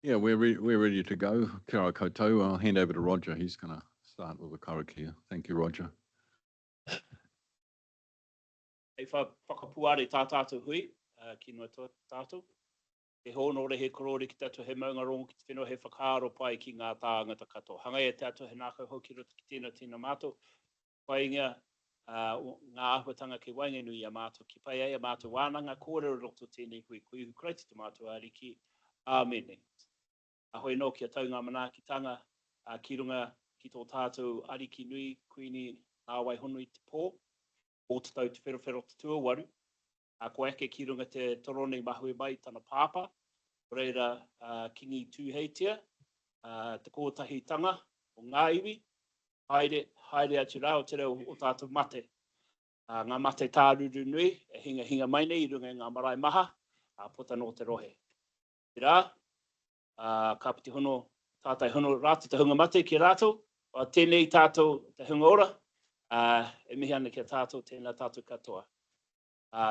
Yeah, we're ready to go. Kia ora koutou. I'll hand over to Roger. He's going to start with the karakia. Thank you, Roger. Hei whakapuare tā tātou hui, ki noa tō tātou. He honore he korore ki tātou he maunga rongo ki te whenua he whakaaro pai ki ngā tāngata katoa. Hangai e tātou he nākau hoki rota ki tēnā mātou. Pai ingia ngā ahuatanga ke waingenui a mātou ki pai ai a mātou wānanga kōrero roto tēnei hui kui kreiti te mātou ariki. Āmene. Ahoi no kia tau ngā manaakitanga ki runga ki tō tātou ariki nui kuini ngā waihonui te pō. O te tau te wherowhero te tuawaru. Ko eke ki runga te torone mahu e mai tana pāpa. Reira kingi tūheitia, te kōtahitanga o ngā iwi. Haere atu rao te reo o tātou mate. Ngā mate tāruru nui, e hinga mai nei i runga ngā marae maha, pota no te rohe. Te rā, ka piti hono, tātai hono rātu te hunga mate ki rātou, o tēnei tātou te hunga ora, e mihi ana kia tātou tēnā tātou katoa.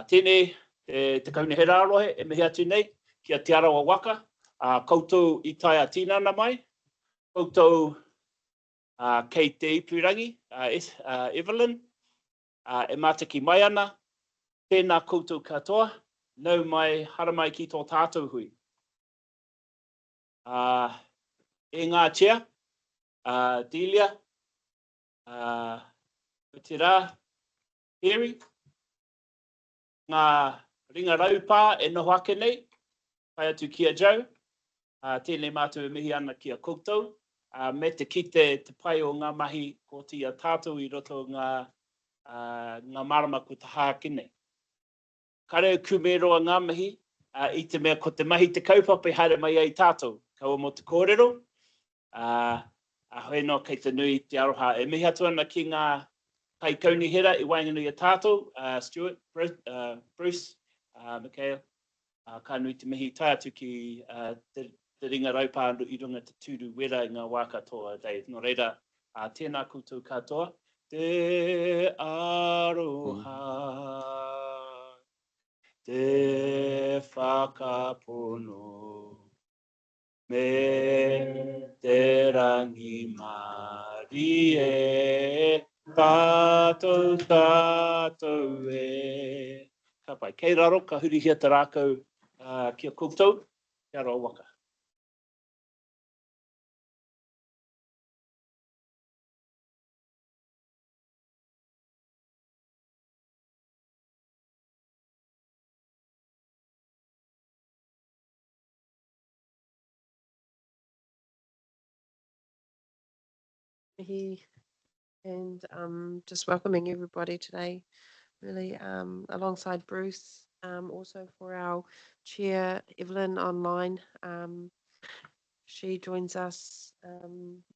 Tēnei, te kaune he rārohe, e mihi atu nei, kia te Arawa waka, koutou i taia tīnana mai, koutou kei te ipurangi, Evelyn, e mātaki mai ana, tēnā koutou katoa, nau mai, hara mai ki tō tātou hui. E ngā tia, Delia, te rā, Harry, ngā ringa raupā e noho ake nei, pai atu kia jau, tēnei mātou e mihi ana kia koutou, me te kite te pai o ngā mahi ko tia tātou i roto ngā marama ko te hākine. Kareu kumeroa ngā mahi, i te mea ko te mahi te kaupapa i haere mai ai tātou, kaua mo te kōrero, hoi no kei te nui te aroha e mihi atu ana ki ngā kai kauni hera i wainganui a tātou, Stuart, Bruce, Michael, ka nui te mihi tai atu ki te ringa raupā i runga te tūru wera i ngā Waikato dei. No reira, tēnā koutou katoa. Te aroha, te whakapono, me te rangi mari e, tātou e. Ka pai, kei raro, ka hurihia te rākau kia koutou, kia rau waka. And just welcoming everybody today, really, alongside Bruce, also for our chair, Evelyn, online. She joins us,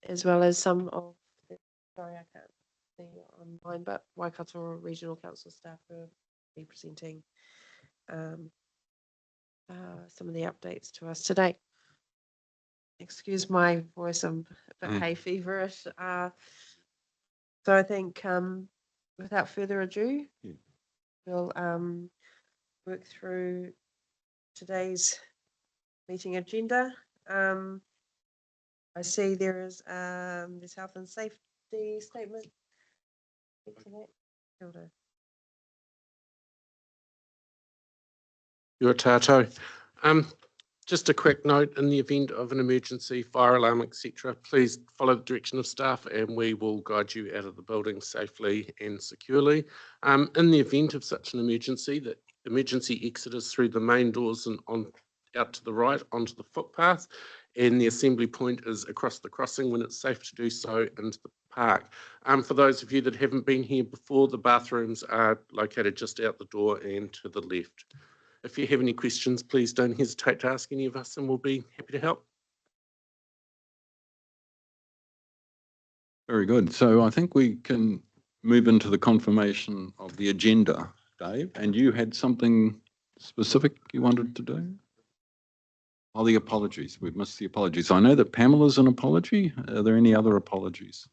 as well as some of the, sorry, I can't see online, but Waikato Regional Council staff who will be presenting some of the updates to us today. Excuse my voice, I'm a bit hay feverish. So I think without further ado, we'll work through today's meeting agenda. I see there is this health and safety statement. Your tato. Just a quick note, in the event of an emergency, fire alarm, etc., please follow the direction of staff and we will guide you out of the building safely and securely. In the event of such an emergency, the emergency exit is through the main doors and out to the right onto the footpath, and the assembly point is across the crossing when it's safe to do so into the park. For those of you that haven't been here before, the bathrooms are located just out the door and to the left. If you have any questions, please don't hesitate to ask any of us and we'll be happy to help. Very good. So I think we can move into the confirmation of the agenda, Dave. And you had something specific you wanted to do? Oh, the apologies. We've missed the apologies. I know that Pamela's an apology. Are there any other apologies?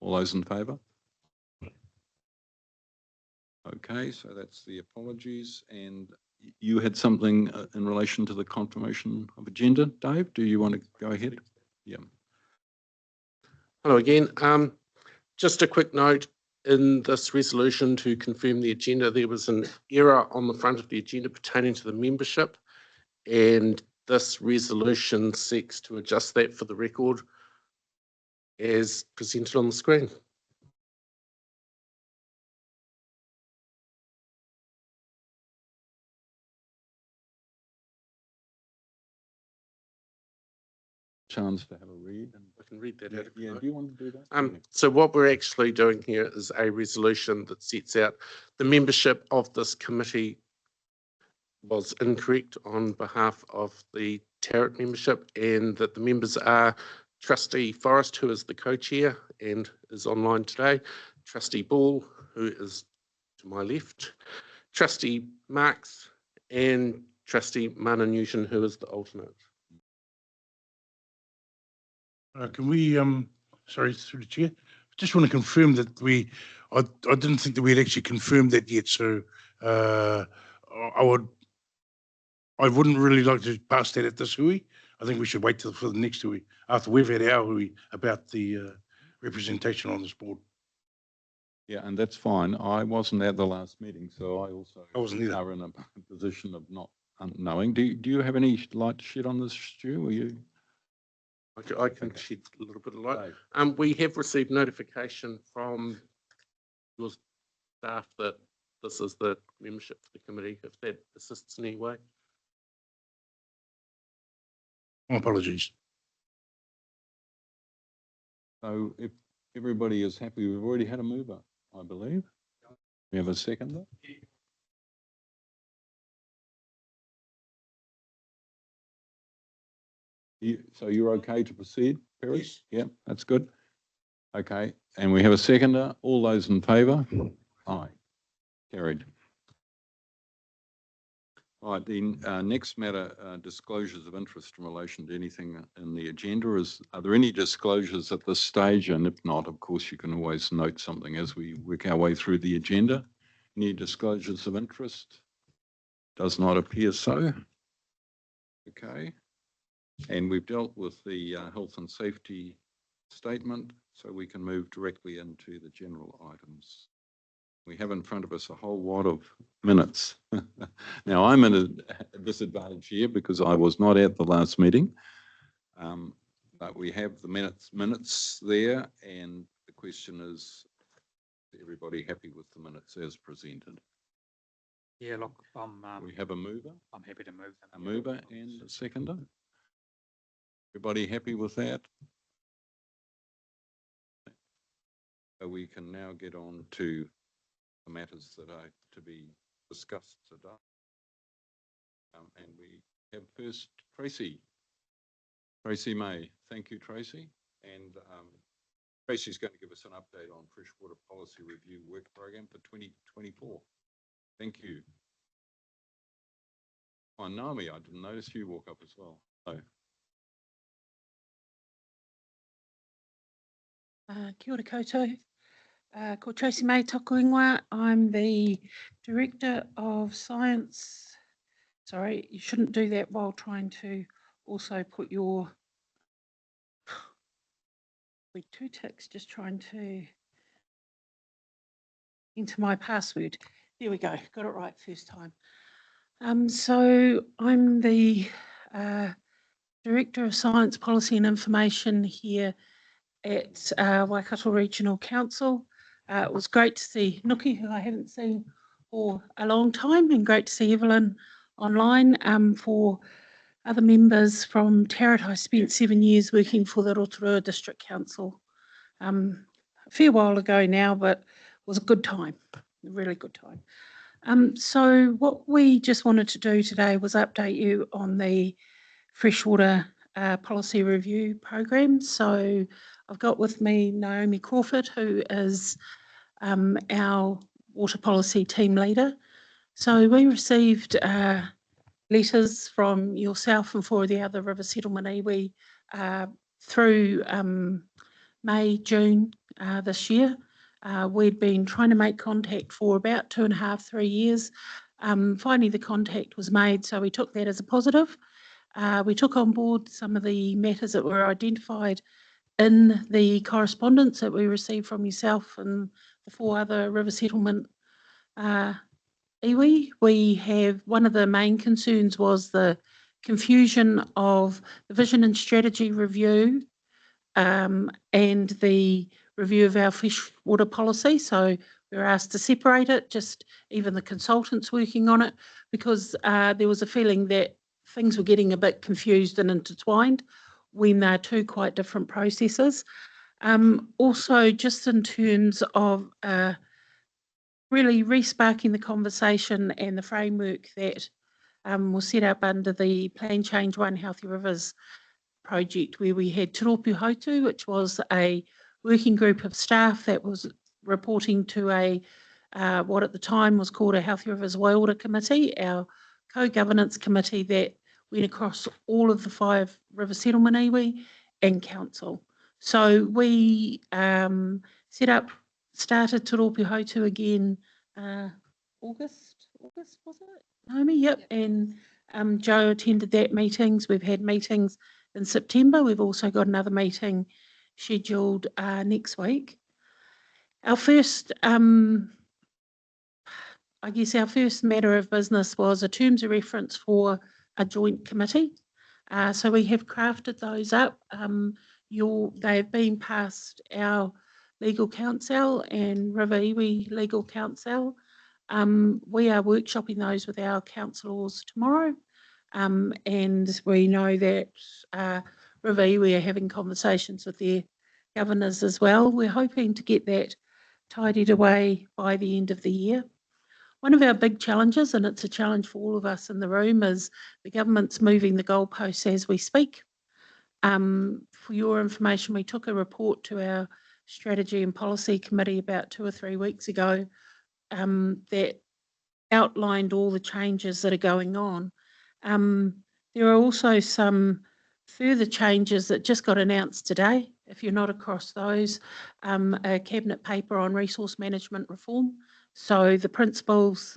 All those in favour? Okay, so that's the apologies. And you had something in relation to the confirmation of agenda, Dave? Do you want to go ahead? Yeah. Hello again. Just a quick note, in this resolution to confirm the agenda, there was an error on the front of the agenda pertaining to the membership, and this resolution seeks to adjust that for the record as presented on the screen. Chance to have a read. I can read that out. if you Yeah, like. do you want to do that? So what we're actually doing here is a resolution that sets out the membership of this committee was incorrect on behalf of the TARIT membership, and that the members are Trustee Forrest, who is the co-chair and is online today, Trustee Ball, who is to my left, Trustee Marks, and Trustee Mana Newton, who is the alternate. Can we, sorry, through the chair, just want to confirm that I didn't think that we had actually confirmed that yet, so I wouldn't really like to pass that at this hui. I think we should wait for the next hui, after we've had our hui about the representation on this board. Yeah, and that's fine. I wasn't at the last meeting, so I also I wasn't either. are in a position of not knowing. Do you have any light to shed on this, Stu? Or you? I can shed a little bit of light. Dave? We have received notification from your staff that this is the membership for the committee, if that assists in any way. My apologies. So if everybody is happy, we've already had a mover, I believe. We have a seconder. So you're okay to proceed, Perry? Yes. Yeah, that's good. Okay, and we have a seconder. All those in favour? Aye. Carried. All right, the next matter, disclosures of interest in relation to anything in the agenda. Are there any disclosures at this stage? And if not, of course, you can always note something as we work our way through the agenda. Any disclosures of interest? Does not appear so. Okay. And we've dealt with the health and safety statement, so we can move directly into the general items. We have in front of us a whole lot of minutes. Now, I'm at a disadvantage here because I was not at the last meeting, but we have the minutes there, and the question is everybody happy with the minutes as presented? Yeah, look, We have a mover, I'm happy to move them. a mover and a seconder. Everybody happy with that? So we can now get on to the matters that are to be discussed today. And we have first Tracy May. Thank you, Tracy. And Tracy's going to give us an update on Freshwater Policy Review Work Program for 2024. Thank you. Oh, Naomi, I didn't notice you walk up as well. Oh. Kia ora koutou. Ko Tracy May tōku ingoa. I'm the Director of Science. Sorry, you shouldn't do that while trying to also put your... With 2 ticks, just trying to enter my password. There we go, got it right first time. So I'm the Director of Science, Policy and Information here at Waikato Regional Council. It was great to see Nuki, who I haven't seen for a long time, and great to see Evelyn online. For other members from TARIT, I spent 7 years working for the Rotorua District Council. A fair while ago now, but it was a good time, a really good time. So what we just wanted to do today was update you on the Freshwater Policy Review Program. So I've got with me Naomi Crawford, who is our water policy team leader. So we received letters from yourself and 4 of the other river settlement iwi through May, June this year, We'd been trying to make contact for about 2.5, 3 years. Finally, the contact was made, so we took that as a positive. We took on board some of the matters that were identified in the correspondence that we received from yourself and the 4 other river settlement iwi. We have, one of the main concerns was the confusion of the vision and strategy review and the review of our freshwater policy. So we were asked to separate it, just even the consultants working on it, because there was a feeling that things were getting a bit confused and intertwined when they're 2 quite different processes. Also, just in terms of really re-sparking the conversation and the framework that was set up under the Plan Change 1 Healthy Rivers project, where we had Te Rōpū Hautu, which was a working group of staff that was reporting to a what at the time was called a Healthy Rivers Waiora Committee, our co-governance committee that went across all of the 5 river settlement iwi and council. So we started Te Rōpū Hautu again August was it, Naomi? Yep. And Joe attended that meetings. We've had meetings in September. We've also got another meeting scheduled next week. Our first, our first matter of business was a terms of reference for a joint committee. So we have crafted those up. They've been passed our legal counsel and River Iwi legal counsel. We are workshopping those with our councillors tomorrow. And we know that River Iwi are having conversations with their governors as well. We're hoping to get that tidied away by the end of the year. One of our big challenges, and it's a challenge for all of us in the room, is the government's moving the goalposts as we speak. For your information, we took a report to our Strategy and Policy Committee about 2 or 3 weeks ago that outlined all the changes that are going on. There are also some further changes that just got announced today. If you're not across those, a cabinet paper on resource management reform. So the principles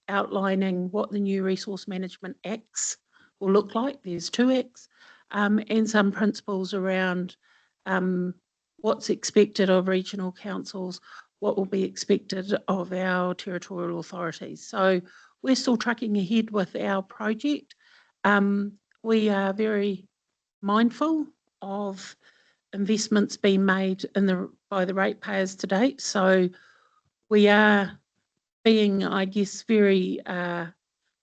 outlining what the new resource management acts will look like. There's 2 acts and some principles around what's expected of regional councils, what will be expected of our territorial authorities. So we're still trucking ahead with our project. We are very mindful of investments being made by the ratepayers to date. So we are being, I guess, very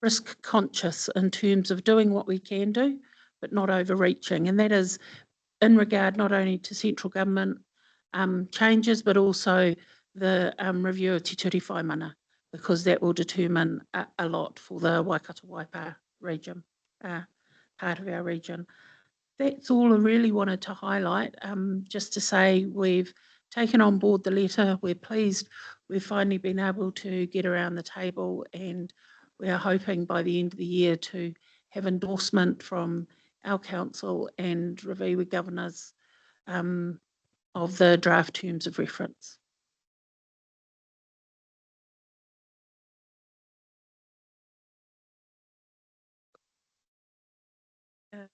risk conscious in terms of doing what we can do, but not overreaching. And that is in regard not only to central government changes, but also the review of Te Ture Whaimana, because that will determine a lot for the Waikato Waipa region, part of our region. That's all I really wanted to highlight, just to say we've taken on board the letter. We're pleased we've finally been able to get around the table, and we are hoping by the end of the year to have endorsement from our council and River Iwi governors of the draft terms of reference.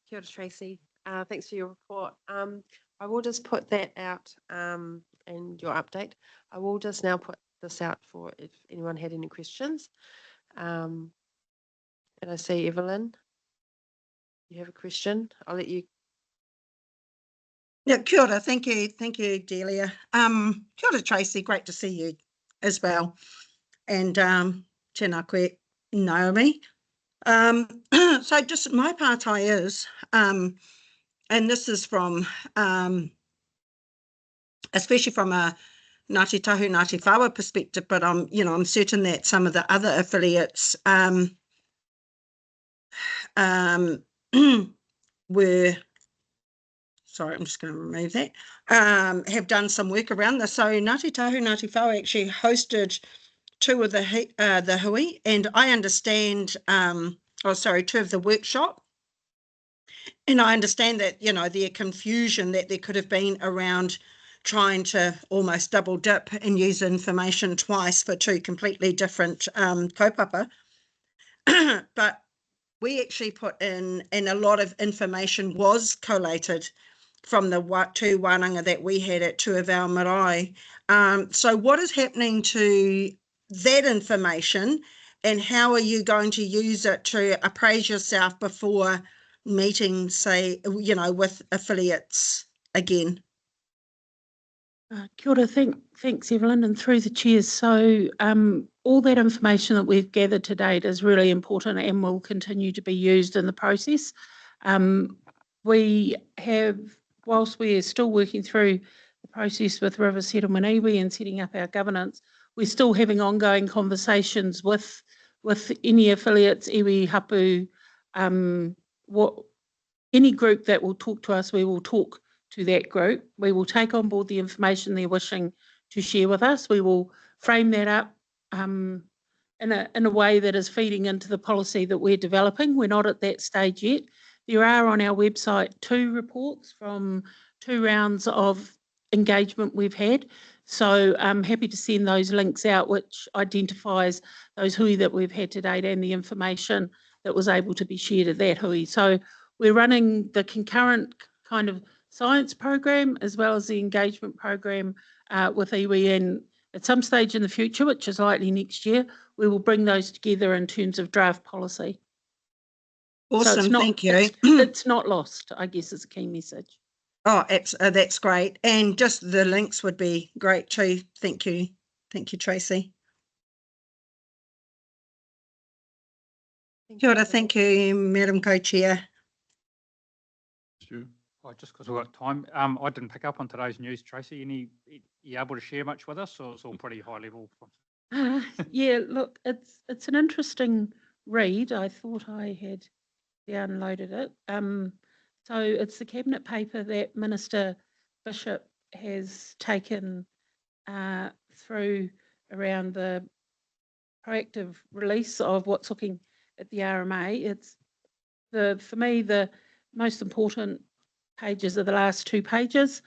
Kia ora, Tracy. Thanks for your report. I will just put that out and your update. I will just now put this out for if anyone had any questions. And I see Evelyn, you have a question. I'll let you. Yeah, kia ora. Thank you, Delia. Kia ora, Tracy. Great to see you as well. And tēnā koe, Naomi. So just my partai is, and this is from, especially from a Ngāti Tahu, Ngāti Whawa perspective, but I'm certain that some of the other affiliates were, sorry, I'm just going to remove that, have done some work around this. So Ngāti Tahu, Ngāti Whawa actually hosted 2 of the hui, and I understand, 2 of the workshop. And I understand that, their confusion that there could have been around trying to almost double dip and use information twice for two completely different kaupapa. But we actually put in, and a lot of information was collated from the two wānanga that we had at two of our marae. So what is happening to that information, and how are you going to use it to appraise yourself before meeting, say, with affiliates again? Kia ora, thanks Evelyn, and through the chairs. So all that information that we've gathered to date is really important and will continue to be used in the process. We have, whilst we're still working through the process with River Settlement Iwi and setting up our governance, we're still having ongoing conversations with any affiliates, iwi, hapu, any group that will talk to us, we will talk to that group. We will take on board the information they're wishing to share with us. We will frame that up in a way that is feeding into the policy that we're developing. We're not at that stage yet. There are on our website 2 reports from 2 rounds of engagement we've had. So I'm happy to send those links out, which identifies those hui that we've had to date and the information that was able to be shared at that hui. So we're running the concurrent kind of science program as well as the engagement program with iwi, and at some stage in the future, which is likely next year, we will bring those together in terms of draft policy. Awesome, so thank you. It's not lost, I guess, is a key message. Oh, that's great. And just the links would be great too. Thank you. Thank you, Tracy. Kia ora, thank you, Madam Co-Chair. Stu? Oh, just because we've got time, I didn't pick up on today's news, Tracy. You able to share much with us, or it's all pretty high level? Yeah, look, it's an interesting read. I thought I had downloaded it. So it's the cabinet paper that Minister Bishop has taken through around the proactive release of what's looking at the RMA. It's for me, the most important pages are the last 2 pages.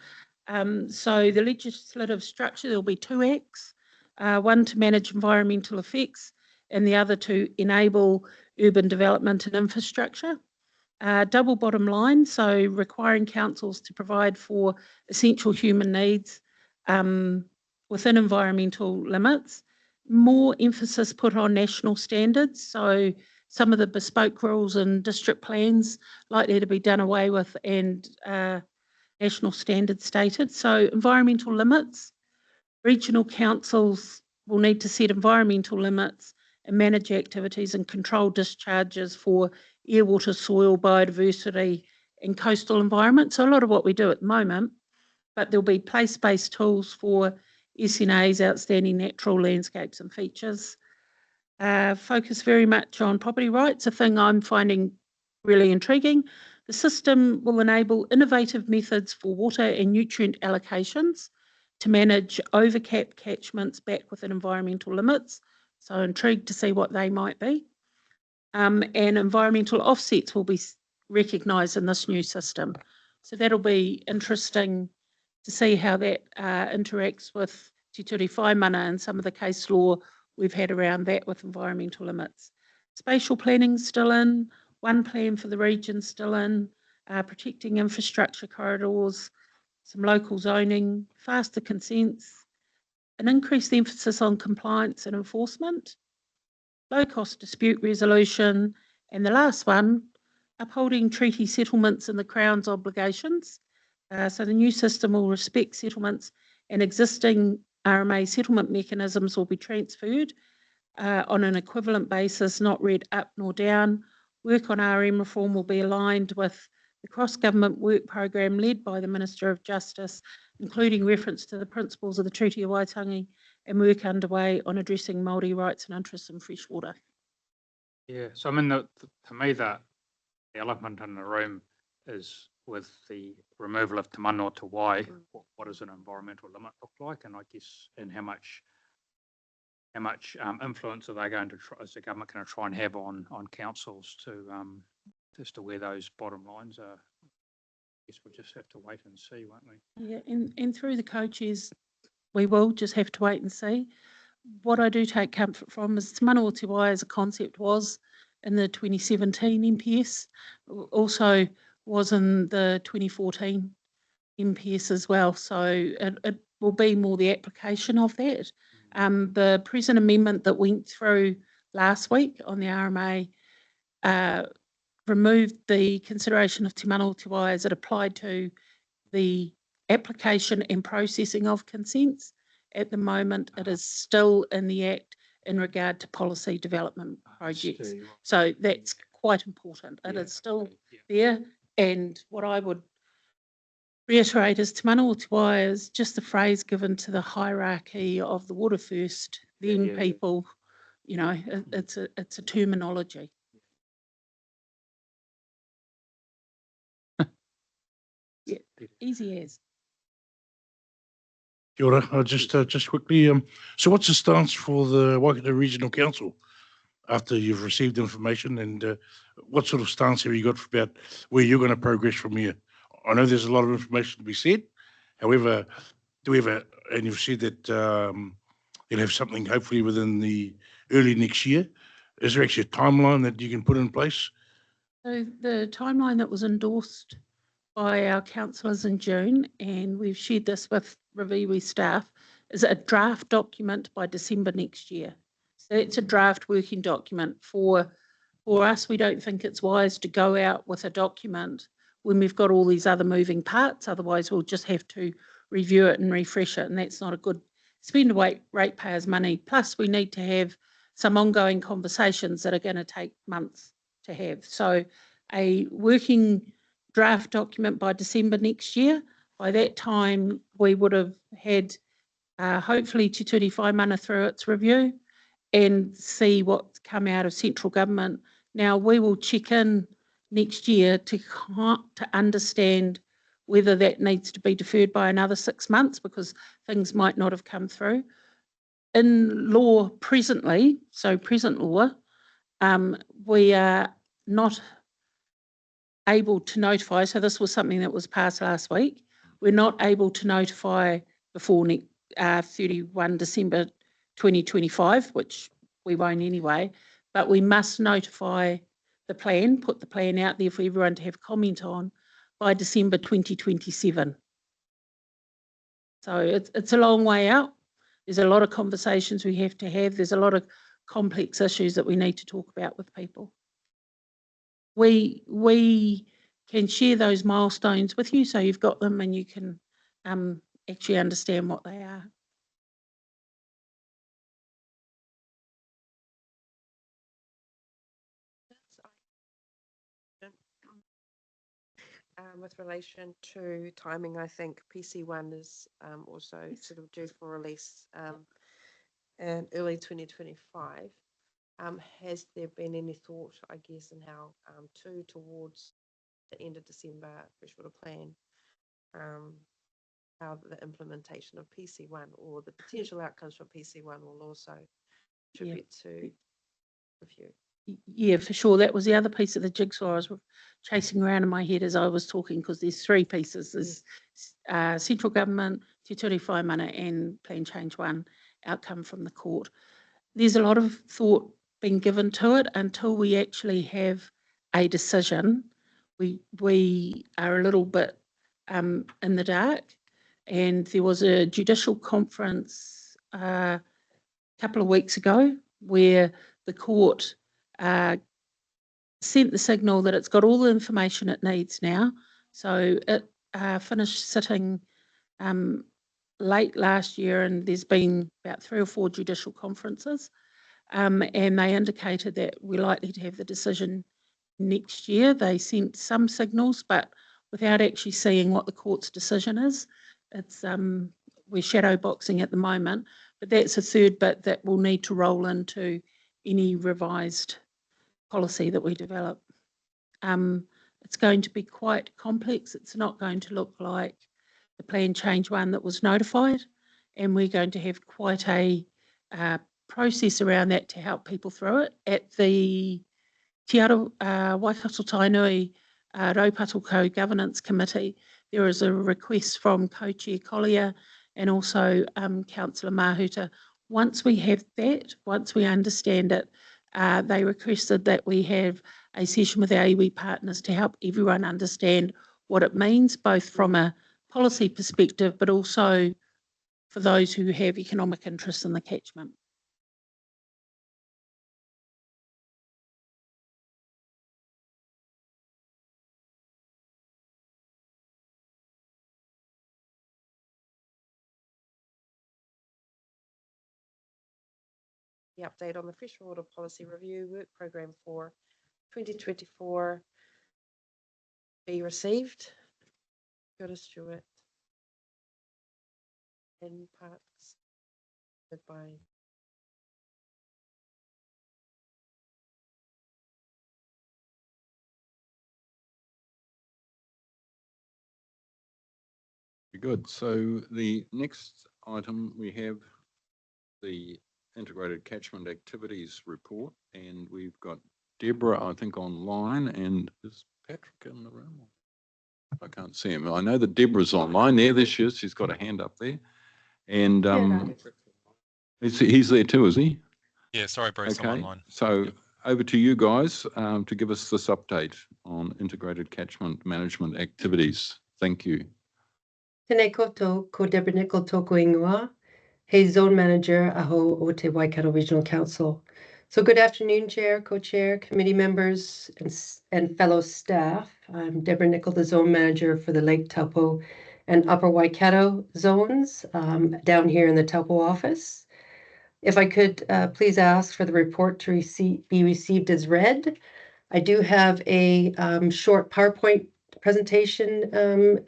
So the legislative structure, there'll be 2 acts, one to manage environmental effects and the other to enable urban development and infrastructure. Double bottom line, so requiring councils to provide for essential human needs within environmental limits. More emphasis put on national standards, so some of the bespoke rules and district plans likely to be done away with, and national standards stated. So environmental limits, regional councils will need to set environmental limits and manage activities and control discharges for air, water, soil, biodiversity and coastal environment. So a lot of what we do at the moment, but there'll be place-based tools for SNAs, outstanding natural landscapes and features. Focus very much on property rights, a thing I'm finding really intriguing. The system will enable innovative methods for water and nutrient allocations to manage overcap catchments back within environmental limits. So intrigued to see what they might be. And environmental offsets will be recognised in this new system. So that'll be interesting to see how that interacts with Te Ture Whaimana and some of the case law we've had around that with environmental limits. Spatial planning still in, one plan for the region still in, protecting infrastructure corridors, some local zoning, faster consents, an increased emphasis on compliance and enforcement, low-cost dispute resolution, and the last one, upholding treaty settlements and the Crown's obligations. So the new system will respect settlements, and existing RMA settlement mechanisms will be transferred on an equivalent basis, not read up nor down. Work on RM reform will be aligned with the cross-government work program led by the Minister of Justice, including reference to the principles of the Treaty of Waitangi, and work underway on addressing Māori rights and interests in freshwater. Yeah, so I mean, to me, the elephant in the room is with the removal of Te Mano to Wai, what does an environmental limit look like? And I guess, and how much influence are they going to try, is the government going to try and have on councils to as to where those bottom lines are guess we'll just have to wait and see, won't we? Yeah, and through the co-chairs, we will just have to wait and see. What I do take comfort from is Te Mana o Te Wai as a concept was in the 2017 MPS, also was in the 2014 MPS as well. So it will be more the application of that. The present amendment that went through last week on the RMA removed the consideration of Te Mana o Te Wai as it applied to the application and processing of consents. At the moment, it is still in the Act in regard to policy development projects. So that's quite important. It is still there. And what I would reiterate is Te Mana o Te Wai is just a phrase given to the hierarchy of the water first, then people, you know, it's a terminology. Yeah, easy as. Kia ora. Just quickly, so what's the stance for the Waikato Regional Council after you've received information, and what sort of stance have you got about where you're going to progress from here? I know there's a lot of information to be said. However, do we have and you've said that you'll have something hopefully within the early next year. Is there actually a timeline that you can put in place? So the timeline that was endorsed by our councillors in June, and we've shared this with Reviwi staff, is a draft document by December next year. So it's a draft working document. For us, we don't think it's wise to go out with a document when we've got all these other moving parts. Otherwise, we'll just have to review it and refresh it, and that's not a good spend of ratepayers' money. Plus, we need to have some ongoing conversations that are going to take months to have. So a working draft document by December next year. By that time, we would have had hopefully Te Ture Whai Mana through its review and see what's come out of central government. Now, we will check in next year to understand whether that needs to be deferred by another 6 months because things might not have come through. In law presently, so present law, we are not able to notify, so this was something that was passed last week, we're not able to notify before 31 December 2025, which we won't anyway, but we must notify the plan, put the plan out there for everyone to have comment on by December 2027. So it's a long way out. There's a lot of conversations we have to have. There's a lot of complex issues that we need to talk about with people. We can share those milestones with you so you've got them and you can actually understand what they are. With relation to timing, I think PC1 is also sort of due for release in early 2025. Has there been any thought, I guess, in how towards the end of December freshwater plan, how the implementation of PC1 or the potential outcomes from PC1 will also contribute to review? Yeah, for sure. That was the other piece of the jigsaw I was chasing around in my head as I was talking, because there's three pieces. There's central government, Te Ture Whai Mana and Plan Change 1 outcome from the court. There's a lot of thought being given to it. Until we actually have a decision, we are a little bit in the dark. And there was a judicial conference a couple of weeks ago where the court sent the signal that it's got all the information it needs now. So it finished sitting late last year, and there's been about 3 or 4 judicial conferences, and they indicated that we're likely to have the decision next year. They sent some signals, but without actually seeing what the court's decision is. It's we're shadow boxing at the moment, but that's a third bit that will need to roll into any revised policy that we develop. It's going to be quite complex. It's not going to look like the Plan Change 1 that was notified, and we're going to have quite a process around that to help people through it. At the Te Waikato Tainui Raupatu Co-Governance Committee, there is a request from Co-Chair Collier and also Councillor Mahuta. Once we have that, once we understand it, they requested that we have a session with our iwi partners to help everyone understand what it means, both from a policy perspective, but also for those who have economic interest in the catchment. The update on the freshwater policy review work program for 2024 be received. Kia ora, Stuart. And parts. Goodbye. Very good. So the next item, we have the Integrated Catchment Activities Report, and we've got Deborah, I think, online, and is Patrick in the room? I can't see him. I know that Deborah's online there. There she is. She's got a hand up there. And he's there too, is he? Yeah, sorry, Bruce, I'm Okay. online. So over to you guys to give us this update on integrated catchment management activities. Thank you. Tēnei koutou, ko Deborah Nicol tōku ingoa. Hey, Zone Manager aho o te Waikato Regional Council. So good afternoon, Chair, Co-Chair, committee members, and fellow staff. I'm Deborah Nicol, the Zone Manager for the Lake Taupo and Upper Waikato zones down here in the Taupo office. If I could please ask for the report to be received as read. I do have a short PowerPoint presentation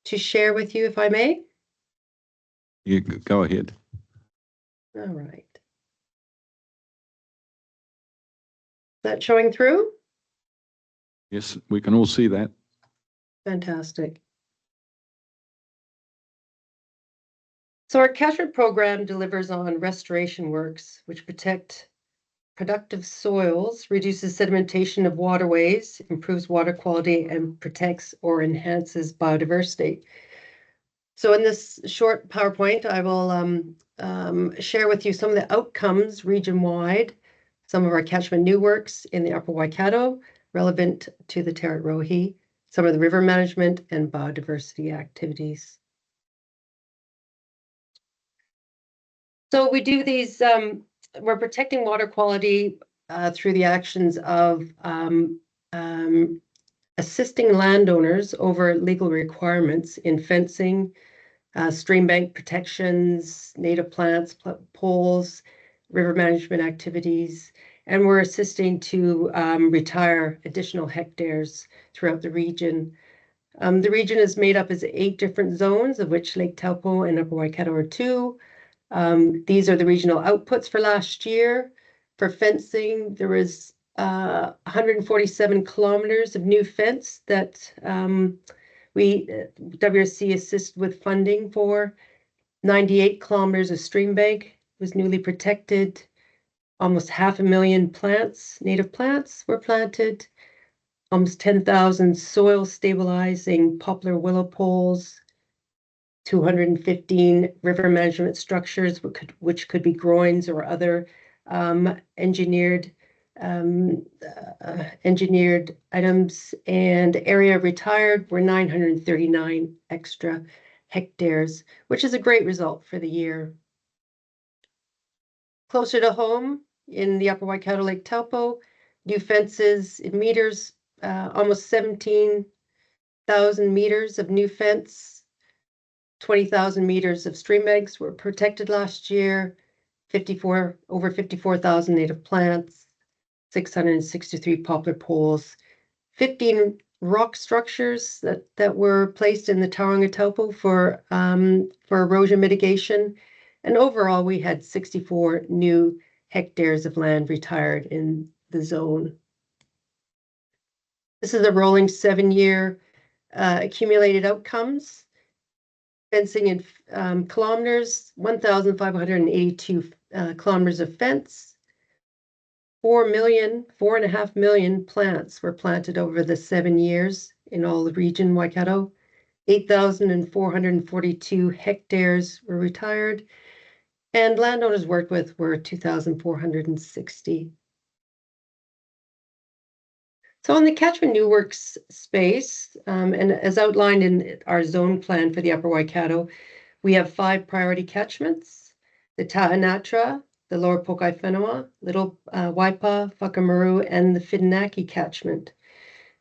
to share with you, if I may. You go ahead. All right. Is that showing through? Yes, we can all see that. Fantastic. So our catchment program delivers on restoration works, which protect productive soils, reduces sedimentation of waterways, improves water quality, and protects or enhances biodiversity. So in this short PowerPoint, I will share with you some of the outcomes region-wide, some of our catchment new works in the Upper Waikato, relevant to the TARIT Rohe, some of the river management and biodiversity activities. So we do these, we're protecting water quality through the actions of assisting landowners over legal requirements in fencing, stream bank protections, native plants, poles, river management activities, and we're assisting to retire additional hectares throughout the region. The region is made up as 8 different zones, of which Lake Taupo and Upper Waikato are 2. These are the regional outputs for last year. For fencing, there was 147 kilometers of new fence that WRC assisted with funding for. 98 kilometers of stream bank was newly protected. Almost 500,000 plants, native plants, were planted. Almost 10,000 soil stabilizing poplar willow poles. 215 river management structures, which could be groins or other engineered items, and area retired were 939 extra hectares, which is a great result for the year. Closer to home, in the Upper Waikato Lake Taupo, new fences in meters, almost 17,000 meters of new fence, 20,000 meters of stream banks were protected last year, over 54,000 native plants, 663 poplar poles, 15 rock structures that were placed in the Tauranga Taupo for erosion mitigation. And overall, we had 64 new hectares of land retired in the zone. This is a rolling 7-year accumulated outcomes. Fencing in kilometers, 1,582 kilometers of fence, 4.5 million plants were planted over the 7 years in all the region, Waikato. 8,442 hectares were retired, and landowners worked with were 2,460. So on the catchment new works space, and as outlined in our zone plan for the Upper Waikato, we have 5 priority catchments: the Tahanatra, the Lower Pokai Whenua, Little Waipa, Whakamaru, and the Whitinaki catchment.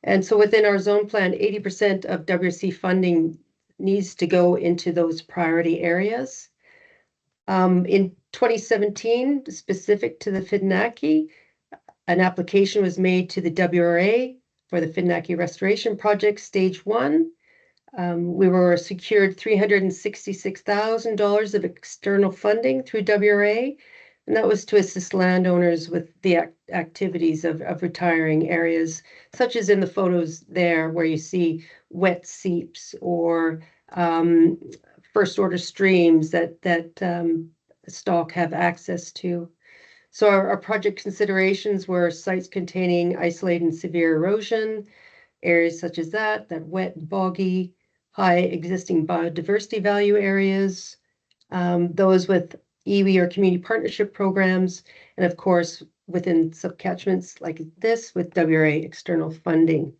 And so within our zone plan, 80% of WRC funding needs to go into those priority areas. In 2017, specific to the Whitinaki, an application was made to the WRA for the Whitinaki Restoration Project, Stage 1. We were secured $366,000 of external funding through WRA, and that was to assist landowners with the activities of retiring areas, such as in the photos there where you see wet seeps or first order streams that stock have access to. So our project considerations were sites containing isolated and severe erosion, areas such as that wet, boggy, high existing biodiversity value areas, those with iwi or community partnership programs, and of course, within subcatchments like this with WRA external funding.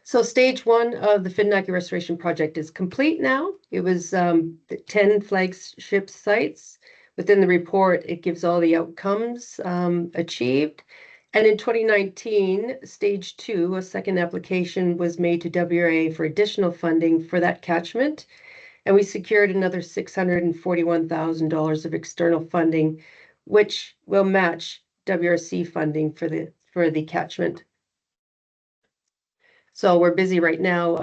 So stage 1 of the Whitinaki Restoration Project is complete now. It was 10 flagship sites. Within the report, it gives all the outcomes achieved. And in 2019, stage 2, a second application was made to WRA for additional funding for that catchment. And we secured another $641,000 of external funding, which will match WRC funding for the catchment. So we're busy right now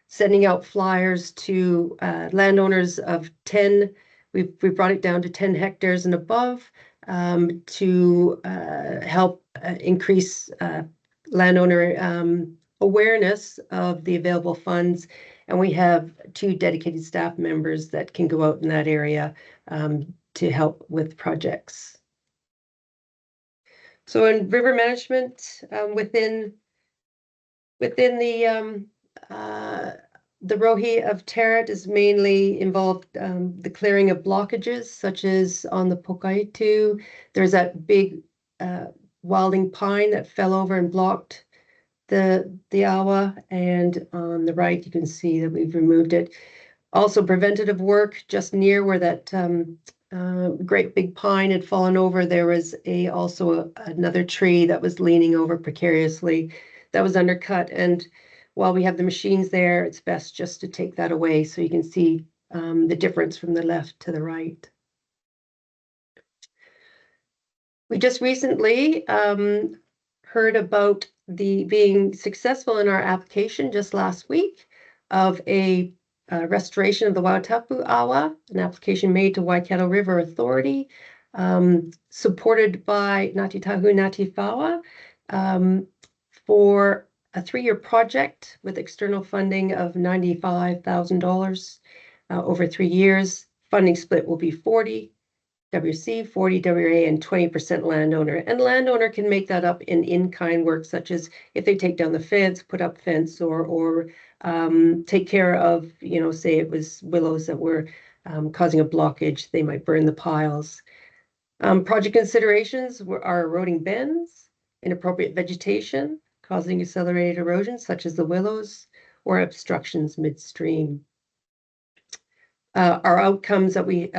sending out flyers to landowners of 10. We've brought it down to 10 hectares and above to help increase landowner awareness of the available funds. And we have 2 dedicated staff members that can go out in that area to help with projects. So in river management, within the Rohi of TARIT is mainly involved the clearing of blockages, such as on the Pokaitu. There's that big wilding pine that fell over and blocked the awa, and on the right you can see that we've removed it. Also preventative work just near where that great big pine had fallen over. There was also another tree that was leaning over precariously that was undercut, and while we have the machines there, it's best just to take that away so you can see the difference from the left to the right. We just recently heard about being successful in our application just last week of a restoration of the Wautapu Awa, an application made to Waikato River Authority, supported by Ngāti Tahu Ngāti Whawa, for a 3-year project with external funding of $95,000 over 3 years. Funding split will be 40 WC, 40 WRA, and 20% landowner. And landowner can make that up in in-kind work, such as if they take down the fence, put up fence, or take care of, say it was willows that were causing a blockage, they might burn the piles. Project considerations are eroding bends, inappropriate vegetation, causing accelerated erosion, such as the willows, or obstructions midstream. Our outcomes that we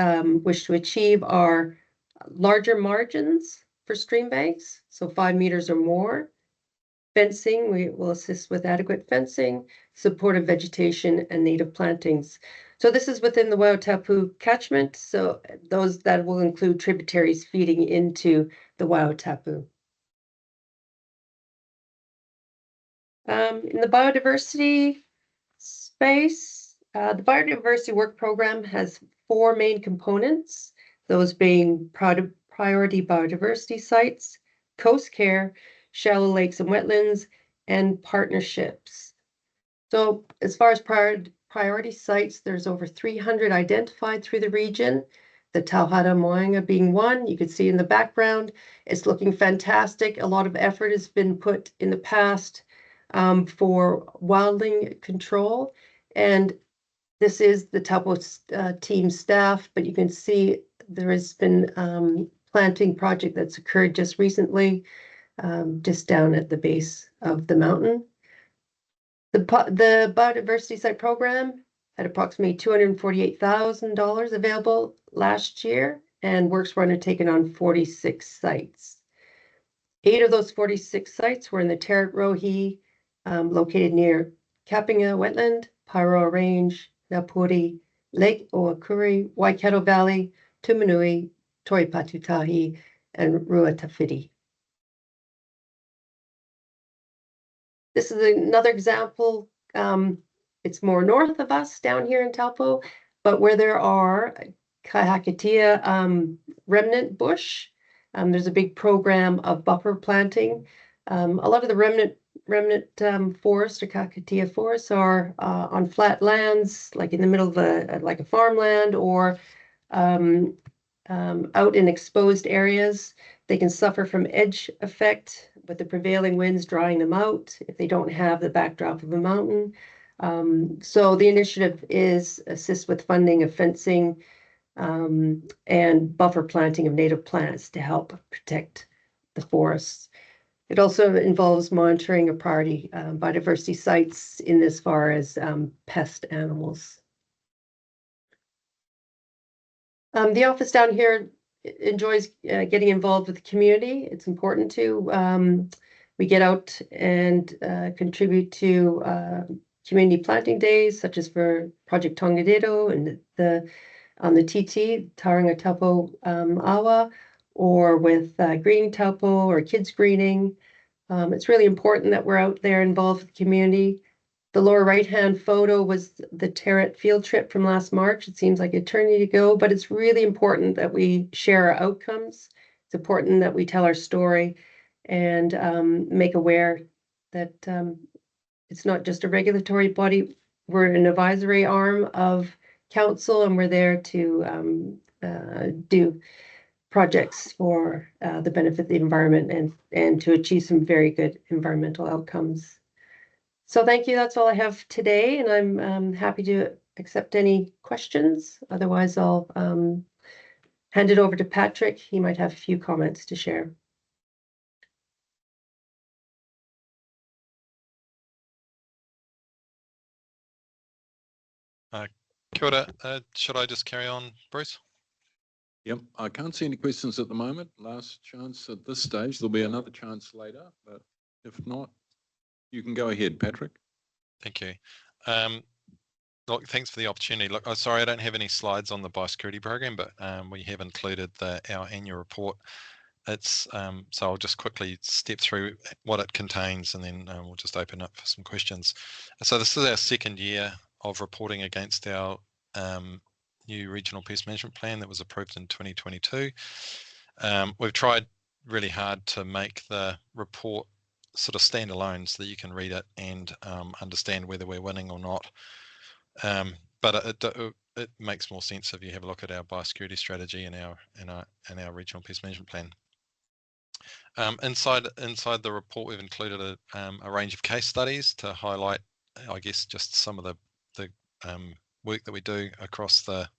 wish to achieve are larger margins for stream banks, so 5 meters or more. Fencing, we will assist with adequate fencing, supportive vegetation, and native plantings. So this is within the Wautapu catchment, so those that will include tributaries feeding into the Wautapu. In the biodiversity space, the biodiversity work program has 4 main components, those being priority biodiversity sites, coast care, shallow lakes and wetlands, and partnerships. So as far as priority sites, there's over 300 identified through the region. the Tauhara Moenga being one. You can see in the background, it's looking fantastic. A lot of effort has been put in the past for wildling control. And this is the Taupo team staff, but you can see there has been planting project that's occurred just recently, just down at the base of the mountain. The biodiversity site program had approximately $248,000 available last year, and works were undertaken on 46 sites. 8 of those 46 sites were in the TARIT Rohi, located near Kapinga Wetland, Pairoa Range, Napuri, Lake Oakuri, Waikato Valley, Tumanui, Toipatutahi, and Ruatawhiti. This is another example. It's more north of us down here in Taupo, but where there are KARAKIA remnant bush, there's a big program of buffer planting. A lot of the remnant forest or KARAKIA forests are on flat lands, like in the middle of a farmland, or out in exposed areas. They can suffer from edge effect with the prevailing winds drying them out if they don't have the backdrop of a mountain. So the initiative is assist with funding of fencing and buffer planting of native plants to help protect the forests. It also involves monitoring of priority biodiversity sites in as far as pest animals. The office down here enjoys getting involved with the community. It's important to. We get out and contribute to community planting days, such as for Project Tongadedo and on the TT, Tauranga Taupo Awa, or with Green Taupo or Kids Greening. It's really important that we're out there involved with the community. The lower right-hand photo was the TARIT field trip from last March. It seems like eternity ago, but it's really important that we share our outcomes. It's important that we tell our story and make aware that it's not just a regulatory body. We're an advisory arm of council, and we're there to do projects for the benefit of the environment and to achieve some very good environmental outcomes. So thank you. That's all I have today, and I'm happy to accept any questions. Otherwise, I'll hand it over to Patrick. He might have a few comments to share. Kia ora. Should I just carry on, Bruce? Yep, I can't see any questions at the moment. Last chance at this stage. There'll be another chance later, but if not, you can go ahead, Patrick. Thank you. Look, thanks for the opportunity. Look, sorry, I don't have any slides on the biosecurity program, but we have included our annual report. It's so I'll just quickly step through what it contains, and then we'll just open up for some questions. So this is our second year of reporting against our new regional pest management plan that was approved in 2022. We've tried really hard to make the report sort of standalone so that you can read it and understand whether we're winning or not. But it makes more sense if you have a look at our biosecurity strategy and our regional pest management plan. Inside the report, we've included a range of case studies to highlight, I guess, just some of the work that we do across the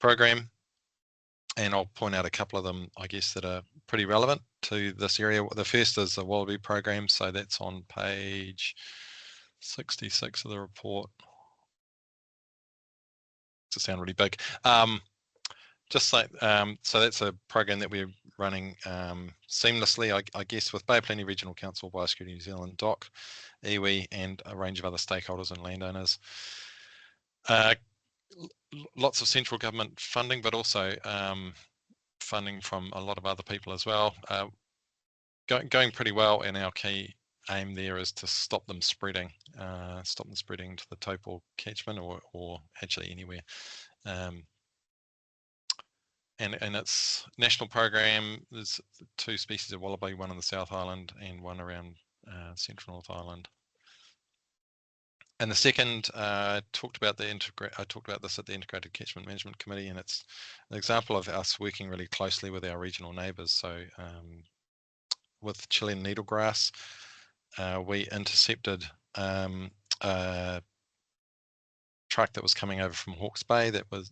program. And I'll point out a couple of them, I guess, that are pretty relevant to this area. The first is the wallaby program. So that's on page 66 of the report. To sound really big. Just like, so that's a program that we're running seamlessly, I guess, with Bay of Plenty Regional Council, Biosecurity New Zealand, DOC, iwi, and a range of other stakeholders and landowners. Lots of central government funding, but also funding from a lot of other people as well. Going pretty well, and our key aim there is to stop them spreading to the Taupo catchment or actually anywhere. And its national program, there's 2 species of wallaby, one in the South Island and one around Central North Island. And the second, I talked about this at the Integrated Catchment Management Committee, and it's an example of us working really closely with our regional neighbours. So with Chilean needlegrass, we intercepted a truck that was coming over from Hawke's Bay that was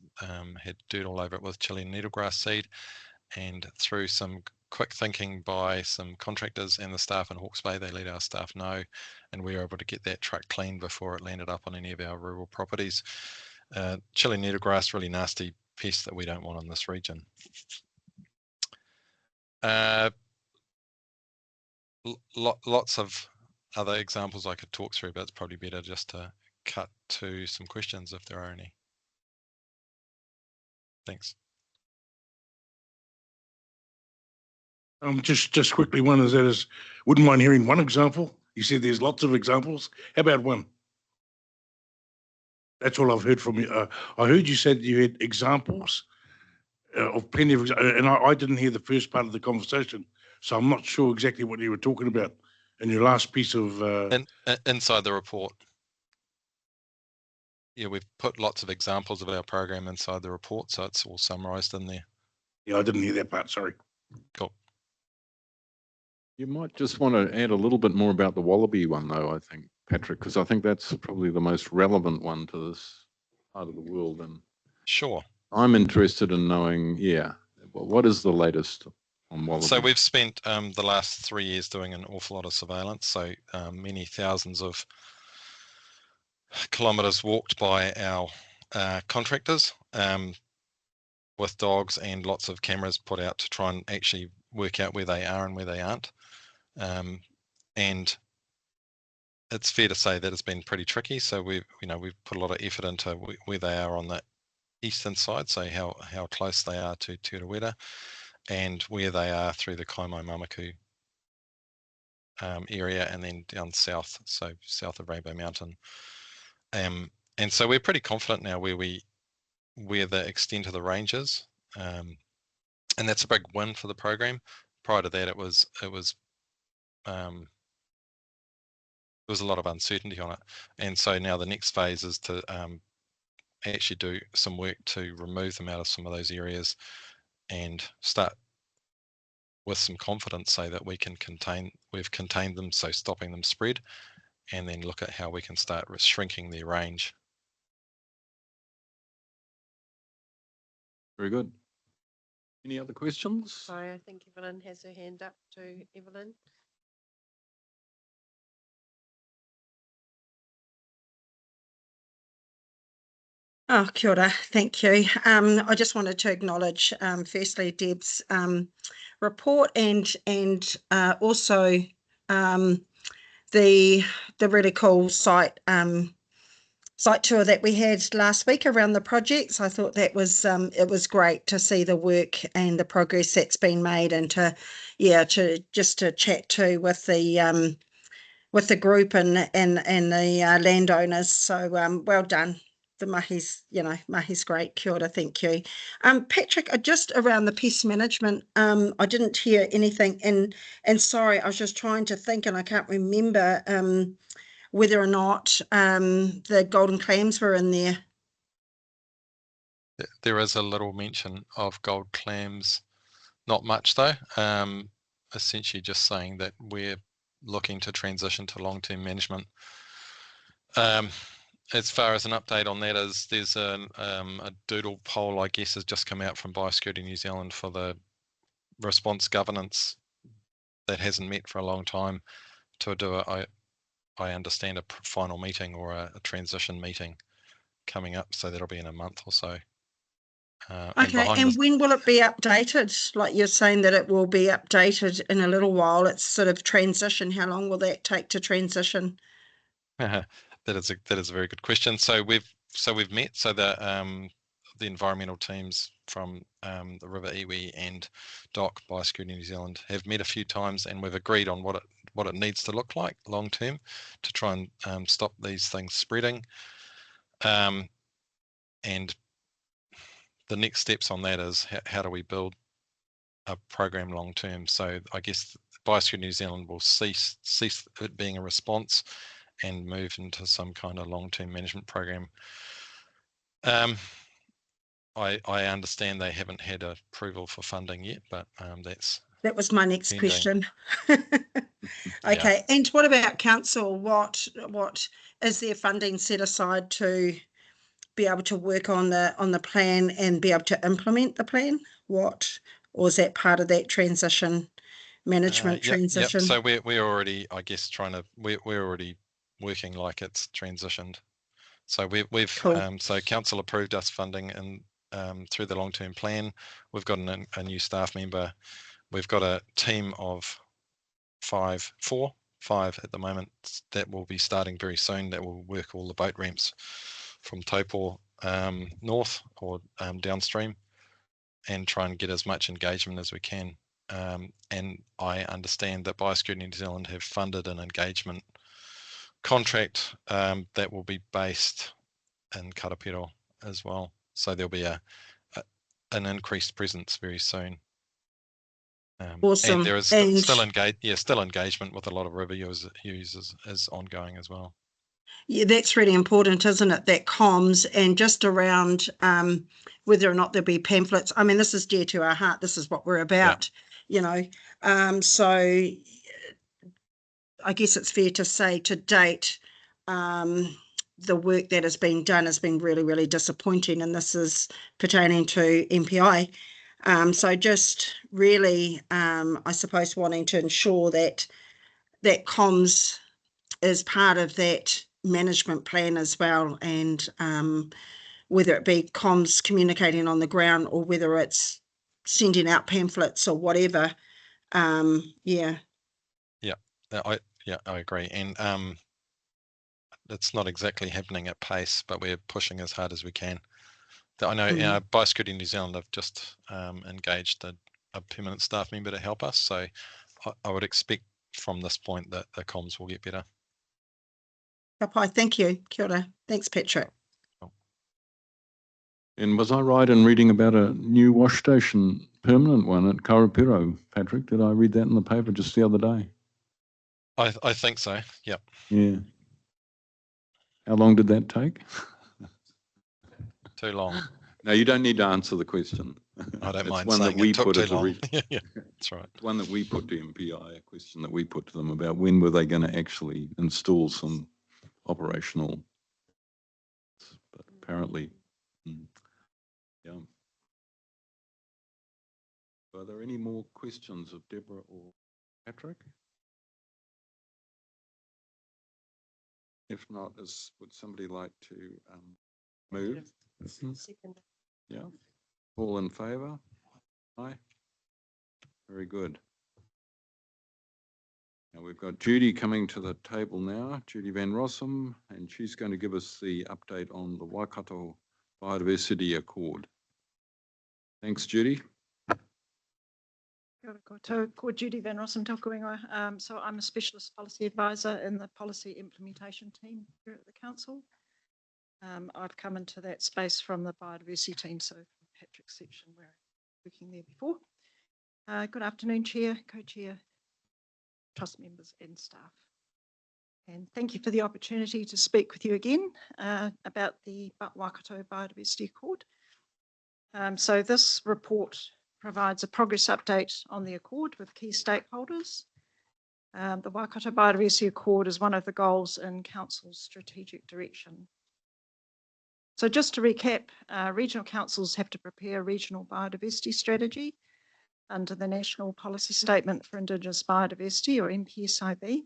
had dirt all over it with Chilean needlegrass seed, and through some quick thinking by some contractors and the staff in Hawke's Bay, they let our staff know, and we were able to get that truck cleaned before it landed up on any of our rural properties. Chilean needlegrass, really nasty pest that we don't want in this region. Lots of other examples I could talk through, but it's probably better just to cut to some questions if there are any. Thanks. Just quickly, wouldn't mind hearing one example. You said there's lots of examples. How about one? That's all I've heard from you. I heard you said you had examples of plenty of, and I didn't hear the first part of the conversation, so I'm not sure exactly what you were talking about in your last piece of. Inside the report. Yeah, we've put lots of examples of our program inside the report, so it's all summarised in there. Yeah, I didn't hear that part. Sorry. Cool. You might just want to add a little bit more about the wallaby one, though, I think, Patrick, because I think that's probably the most relevant one to this part of the world. And sure, I'm interested in knowing, what is the latest on wallaby? So we've spent the last 3 years doing an awful lot of surveillance. So many thousands of kilometres walked by our contractors with dogs, and lots of cameras put out to try and actually work out where they are and where they aren't. And it's fair to say that it's been pretty tricky. So we've put a lot of effort into where they are on the eastern side, so how close they are to Te Rewera, and where they are through the Kaimai-Mamaku area, and then down south, so south of Rainbow Mountain. And so we're pretty confident now where the extent of the range is, and that's a big win for the program. Prior to that, it was a lot of uncertainty on it, and so now the next phase is to actually do some work to remove them out of some of those areas and start with some confidence, say that we've contained them, so stopping them spread, and then look at how we can start shrinking their range. Very good. Any other questions? Sorry, I think Evelyn has her hand up to Evelyn. Oh, kia ora, thank you. I just wanted to acknowledge, firstly, Deb's report and also the really cool site tour that we had last week around the projects. I thought that was it was great to see the work and the progress that's been made, and to chat too with the group and the landowners. So well done. The mahi's great. Kia ora, thank you. Patrick, just around the pest management, I didn't hear anything, and sorry, I was just trying to think and I can't remember whether or not the golden clams were in there. There is a little mention of gold clams, not much though. Essentially just saying that we're looking to transition to long-term management. As far as an update on that is, there's a doodle poll, I guess, has just come out from Biosecurity New Zealand for the response governance that hasn't met for a long time, to do I understand a final meeting or a transition meeting coming up, so that'll be in a month or so. Okay, and when will it be updated? Like you're saying that it will be updated in a little while. It's sort of transition. How long will that take to transition? That is a very good question. So we've met. So the environmental teams from the River Iwi and DOC, Biosecurity New Zealand, have met a few times, and we've agreed on what it needs to look like long term to try and stop these things spreading. And the next steps on that is how do we build a program long term. So I guess Biosecurity New Zealand will cease it being a response, and move into some kind of long-term management program. I understand they haven't had approval for funding yet, but That was my next pending. question. Yeah. Okay, and what about council? What is there funding set aside to be able to work on the plan and be able to implement the plan? Or is that part of that transition, management transition? Yep. So we're already, I guess, we're already working like it's transitioned. So we've Cool. so council approved us funding and through the long-term plan. We've got a new staff member. We've got a team of five at the moment that will be starting very soon, that will work all the boat ramps from Taupo north or downstream, and try and get as much engagement as we can. And I understand that Biosecurity New Zealand have funded an engagement contract that will be based in Karapiro as well. So there'll be an increased presence very soon. Awesome. And there is still engagement with a lot of river users is ongoing as well. Yeah, that's really important, isn't it? That comms, and just around whether or not there'll be pamphlets. I mean, this is dear to our heart. This is what we're about, you know. So I guess it's fair to say to date, the work that has been done has been really, really disappointing, and this is pertaining to MPI. So just really, I suppose, wanting to ensure that comms is part of that management plan as well, and whether it be comms communicating on the ground or whether it's sending out pamphlets or whatever. I agree, and it's not exactly happening at pace, but we're pushing as hard as we can. I know Biosecurity New Zealand have just engaged a permanent staff member to help us, so I would expect from this point that the comms will get better. Thank you. Kia ora. Thanks, Patrick. And was I right in reading about a new wash station, permanent one at Karapiro, Patrick? Did I read that in the paper just the other day? I think so, yep. Yeah. How long did that take? Too long. No, you don't need to answer the question. I don't mind one saying that we it took put too as a long. Yeah, that's right. It's one that we put to MPI, a question that we put to them about when were they going to actually install some operational, but apparently, yeah. Are there any more questions of Deborah or Patrick? If not, would somebody like to move? Second. Yeah. All in favour? Aye. Very good. Now we've got Judy coming to the table now, Judy Van Rossum, and she's going to give us the update on the Waikato Biodiversity Accord. Thanks, Judy. Kia ora koutou, ko Judy Van Rossum tōku ingoa. So I'm a specialist policy advisor in the policy implementation team here at the council. I've come into that space from the biodiversity team, so from Patrick's section where I was working there before. Good afternoon, Chair, Co-Chair, trust members and staff. And thank you for the opportunity to speak with you again about the Waikato Biodiversity Accord. So this report provides a progress update on the Accord with key stakeholders. The Waikato Biodiversity Accord is one of the goals in Council's strategic direction. So just to recap, regional councils have to prepare a regional biodiversity strategy under the National Policy Statement for Indigenous Biodiversity, or NPSIB.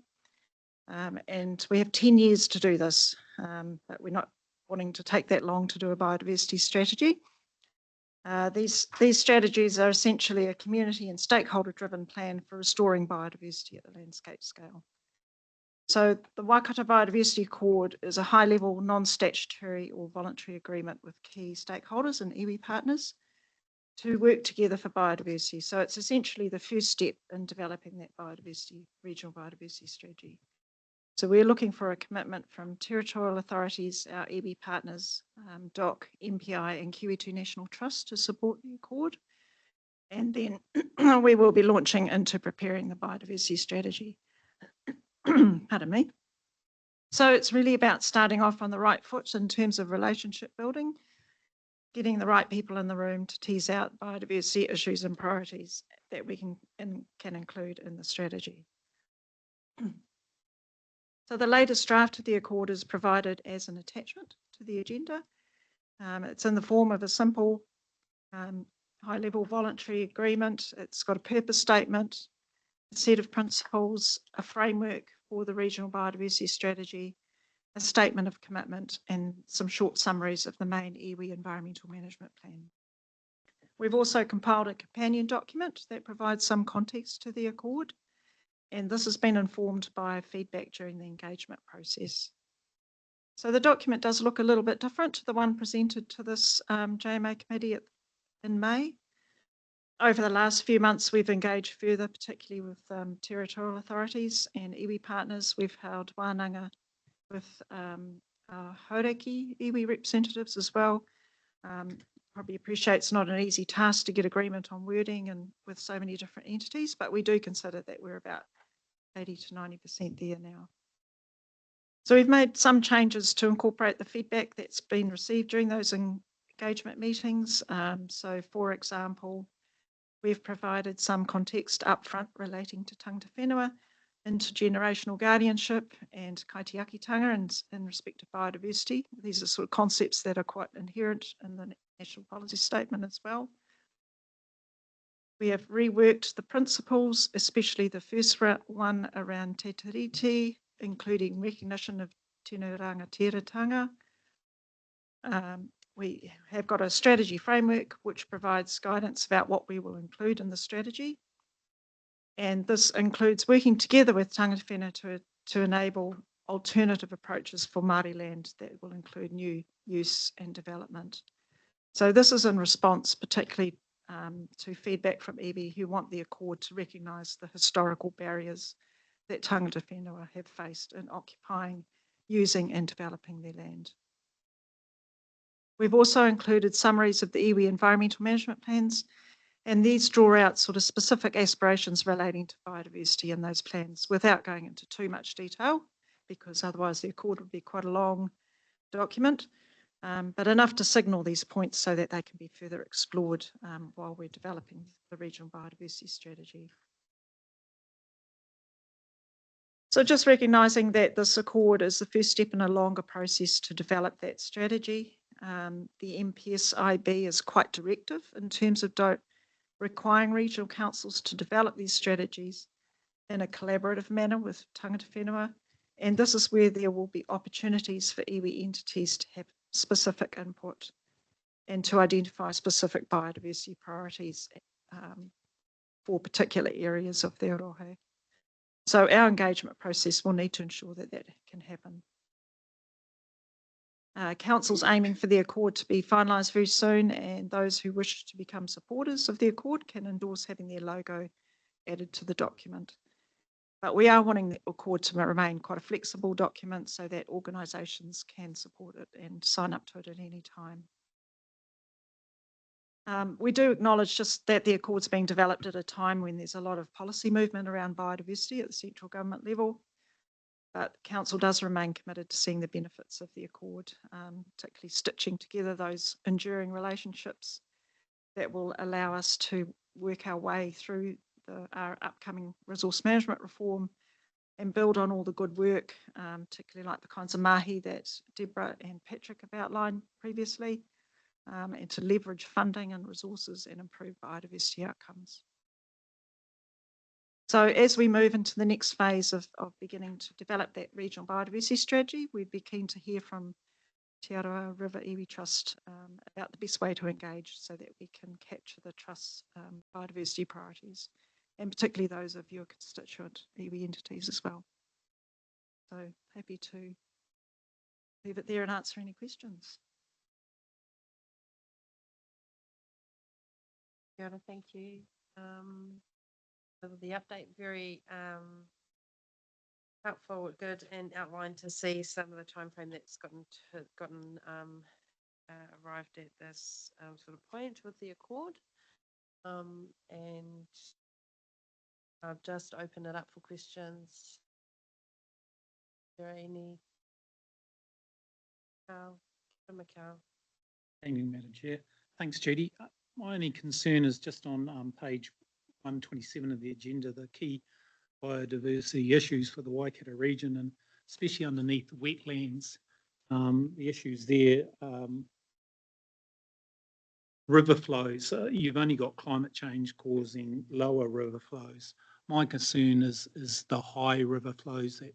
And we have 10 years to do this, but we're not wanting to take that long to do a biodiversity strategy. These strategies are essentially a community and stakeholder-driven plan for restoring biodiversity at the landscape scale. So the Waikato Biodiversity Accord is a high-level non-statutory or voluntary agreement with key stakeholders and iwi partners to work together for biodiversity. So it's essentially the first step in developing that regional biodiversity strategy. So we're looking for a commitment from territorial authorities, our iwi partners, DOC, MPI and Kiwi2 National Trust to support the Accord. And then we will be launching into preparing the biodiversity strategy. Pardon me. So it's really about starting off on the right foot in terms of relationship building, getting the right people in the room to tease out biodiversity issues and priorities that we can include in the strategy. So the latest draft of the Accord is provided as an attachment to the agenda. It's in the form of a simple high-level voluntary agreement. It's got a purpose statement, a set of principles, a framework for the regional biodiversity strategy, a statement of commitment, and some short summaries of the main iwi environmental management plan. We've also compiled a companion document that provides some context to the Accord, and this has been informed by feedback during the engagement process. So the document does look a little bit different to the one presented to this JMA committee in May. Over the last few months, we've engaged further, particularly with territorial authorities and iwi partners. We've held wānanga with Hauraki iwi representatives as well. Probably appreciate it's not an easy task to get agreement on wording and with so many different entities, but we do consider that we're about 80 to 90% there now. So we've made some changes to incorporate the feedback that's been received during those engagement meetings. So for example, we've provided some context upfront relating to tangata whenua, intergenerational guardianship and kaitiakitanga in respect of biodiversity. These are sort of concepts that are quite inherent in the National Policy Statement as well. We have reworked the principles, especially the first one around te TARIT, including recognition of tino rangatiratanga. We have got a strategy framework which provides guidance about what we will include in the strategy. And this includes working together with tangata whenua to enable alternative approaches for Māori land that will include new use and development. So this is in response particularly to feedback from iwi who want the Accord to recognise the historical barriers that tangata whenua have faced in occupying, using and developing their land. We've also included summaries of the iwi environmental management plans, and these draw out sort of specific aspirations relating to biodiversity in those plans without going into too much detail, because otherwise the Accord would be quite a long document. But enough to signal these points so that they can be further explored while we're developing the regional biodiversity strategy. So just recognising that this Accord is the first step in a longer process to develop that strategy. The MPSIB is quite directive in terms of requiring regional councils to develop these strategies in a collaborative manner with tangata whenua. And this is where there will be opportunities for iwi entities to have specific input and to identify specific biodiversity priorities for particular areas of their rohe. So our engagement process will need to ensure that that can happen. Council's aiming for the Accord to be finalised very soon, and those who wish to become supporters of the Accord can endorse having their logo added to the document. But we are wanting the Accord to remain quite a flexible document so that organisations can support it and sign up to it at any time. We do acknowledge just that the Accord's being developed at a time when there's a lot of policy movement around biodiversity at the central government level, but Council does remain committed to seeing the benefits of the Accord, particularly stitching together those enduring relationships that will allow us to work our way through our upcoming resource management reform and build on all the good work, particularly like the kinds of mahi that Deborah and Patrick have outlined previously, and to leverage funding and resources and improve biodiversity outcomes. So as we move into the next phase of beginning to develop that regional biodiversity strategy, we'd be keen to hear from Te Arawa River Iwi Trust about the best way to engage so that we can capture the Trust's biodiversity priorities, and particularly those of your constituent iwi entities as well. So happy to leave it there and answer any questions. Fiona, thank you. For the update, very helpful, good, and outlined to see some of the time frame that's arrived at this sort of point with the Accord. And I'll just open it up for questions. Is there any Macau. Evening, Madam Chair. Thanks, Judy. My only concern is just on page 127 of the agenda, the key biodiversity issues for the Waikato region, and especially underneath wetlands. The issues there, river flows. You've only got climate change causing lower river flows. My concern is the high river flows that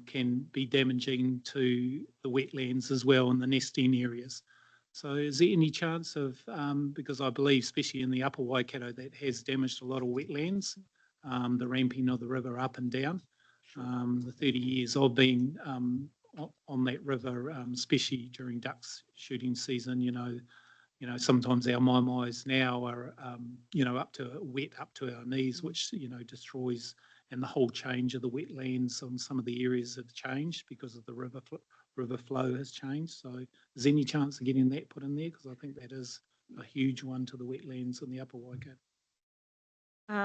can be damaging to the wetlands as well in the nesting areas. So is there any chance of, because I believe especially in the upper Waikato that has damaged a lot of wetlands, the ramping of the river up and down. The 30 years I've been on that river, especially during ducks shooting season, you know, sometimes our mai-mais now are, up to wet up to our knees, which, destroys, and the whole change of the wetlands on some of the areas have changed because of the river flow has changed. So is there any chance of getting that put in there? Because I think that is a huge one to the wetlands in the upper Waikato.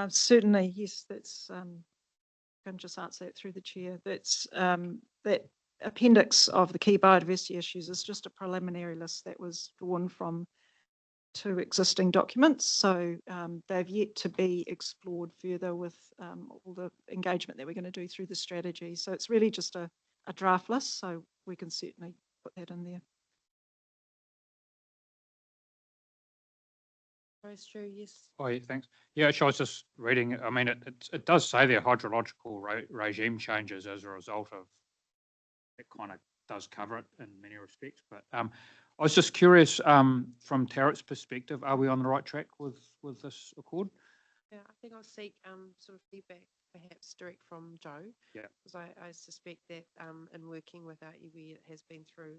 Certainly, yes, that's, I can just answer that through the chair. That's, that appendix of the key biodiversity issues is just a preliminary list that was drawn from 2 existing documents. So they've yet to be explored further with all the engagement that we're going to do through the strategy. So it's really just a draft list, so we can certainly put that in there. That's true, yes. Oh, yeah, thanks. Yeah, actually, I was just reading, I mean, it does say there hydrological regime changes as a result of, it kind of does cover it in many respects, but I was just curious, from TARIT's perspective, are we on the right track with this accord? Yeah, I think I'll seek sort of feedback, perhaps direct from Joe. Yeah. Because I suspect that in working with our iwi, it has been through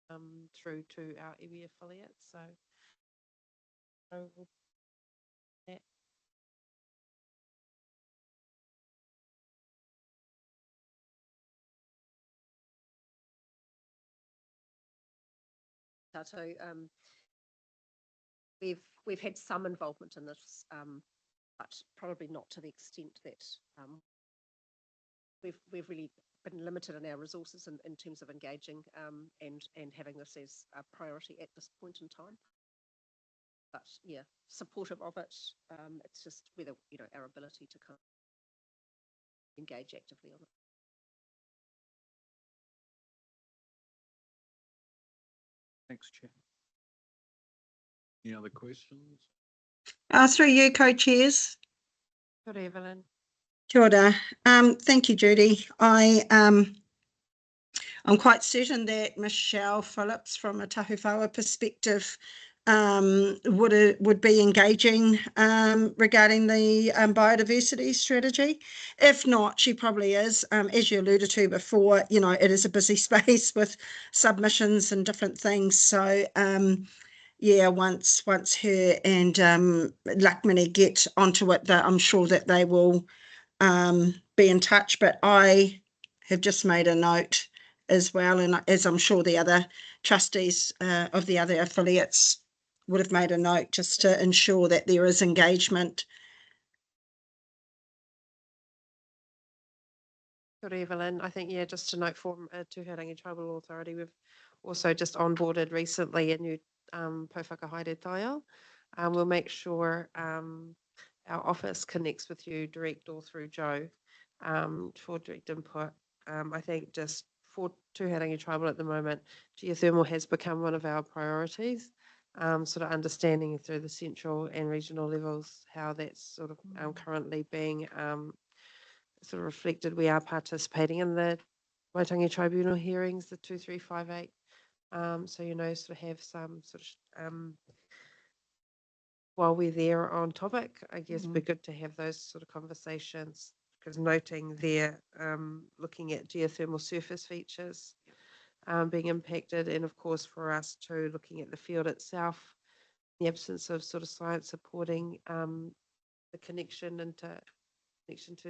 to our iwi affiliates. So that. So we've had some involvement in this, but probably not to the extent that we've really been limited in our resources in terms of engaging and having this as a priority at this point in time. But yeah, supportive of it. It's just whether our ability to kind of engage actively on it. Thanks, Chair. Any other questions? Through you, co-chairs. Good, Evelyn. Kia ora. Thank you, Judy. I'm quite certain that Michelle Phillips, from a Tahuwhaua perspective, would be engaging regarding the biodiversity strategy. If not, she probably is. As you alluded to before, it is a busy space with submissions and different things. So yeah, once her and Lakmini get onto it, I'm sure that they will be in touch. But I have just made a note as well, and as I'm sure the other trustees of the other affiliates would have made a note, just to ensure that there is engagement. Good, Evelyn. I think, yeah, just to note from Tūharangi Tribal Authority, we've also just onboarded recently a new Pouwhaka Haere Taio. We'll make sure our office connects with you direct or through Joe for direct input. I think just for Tūharangi Tribal at the moment, geothermal has become one of our priorities, sort of understanding through the central and regional levels how that's sort of currently being sort of reflected. We are participating in the Waitangi Tribunal hearings, the 2358. So, sort of have some sort of, while we're there on topic, I guess it'd be good to have those sort of conversations, because noting there, looking at geothermal surface features being impacted, and of course for us too, looking at the field itself, the absence of sort of science supporting the connection to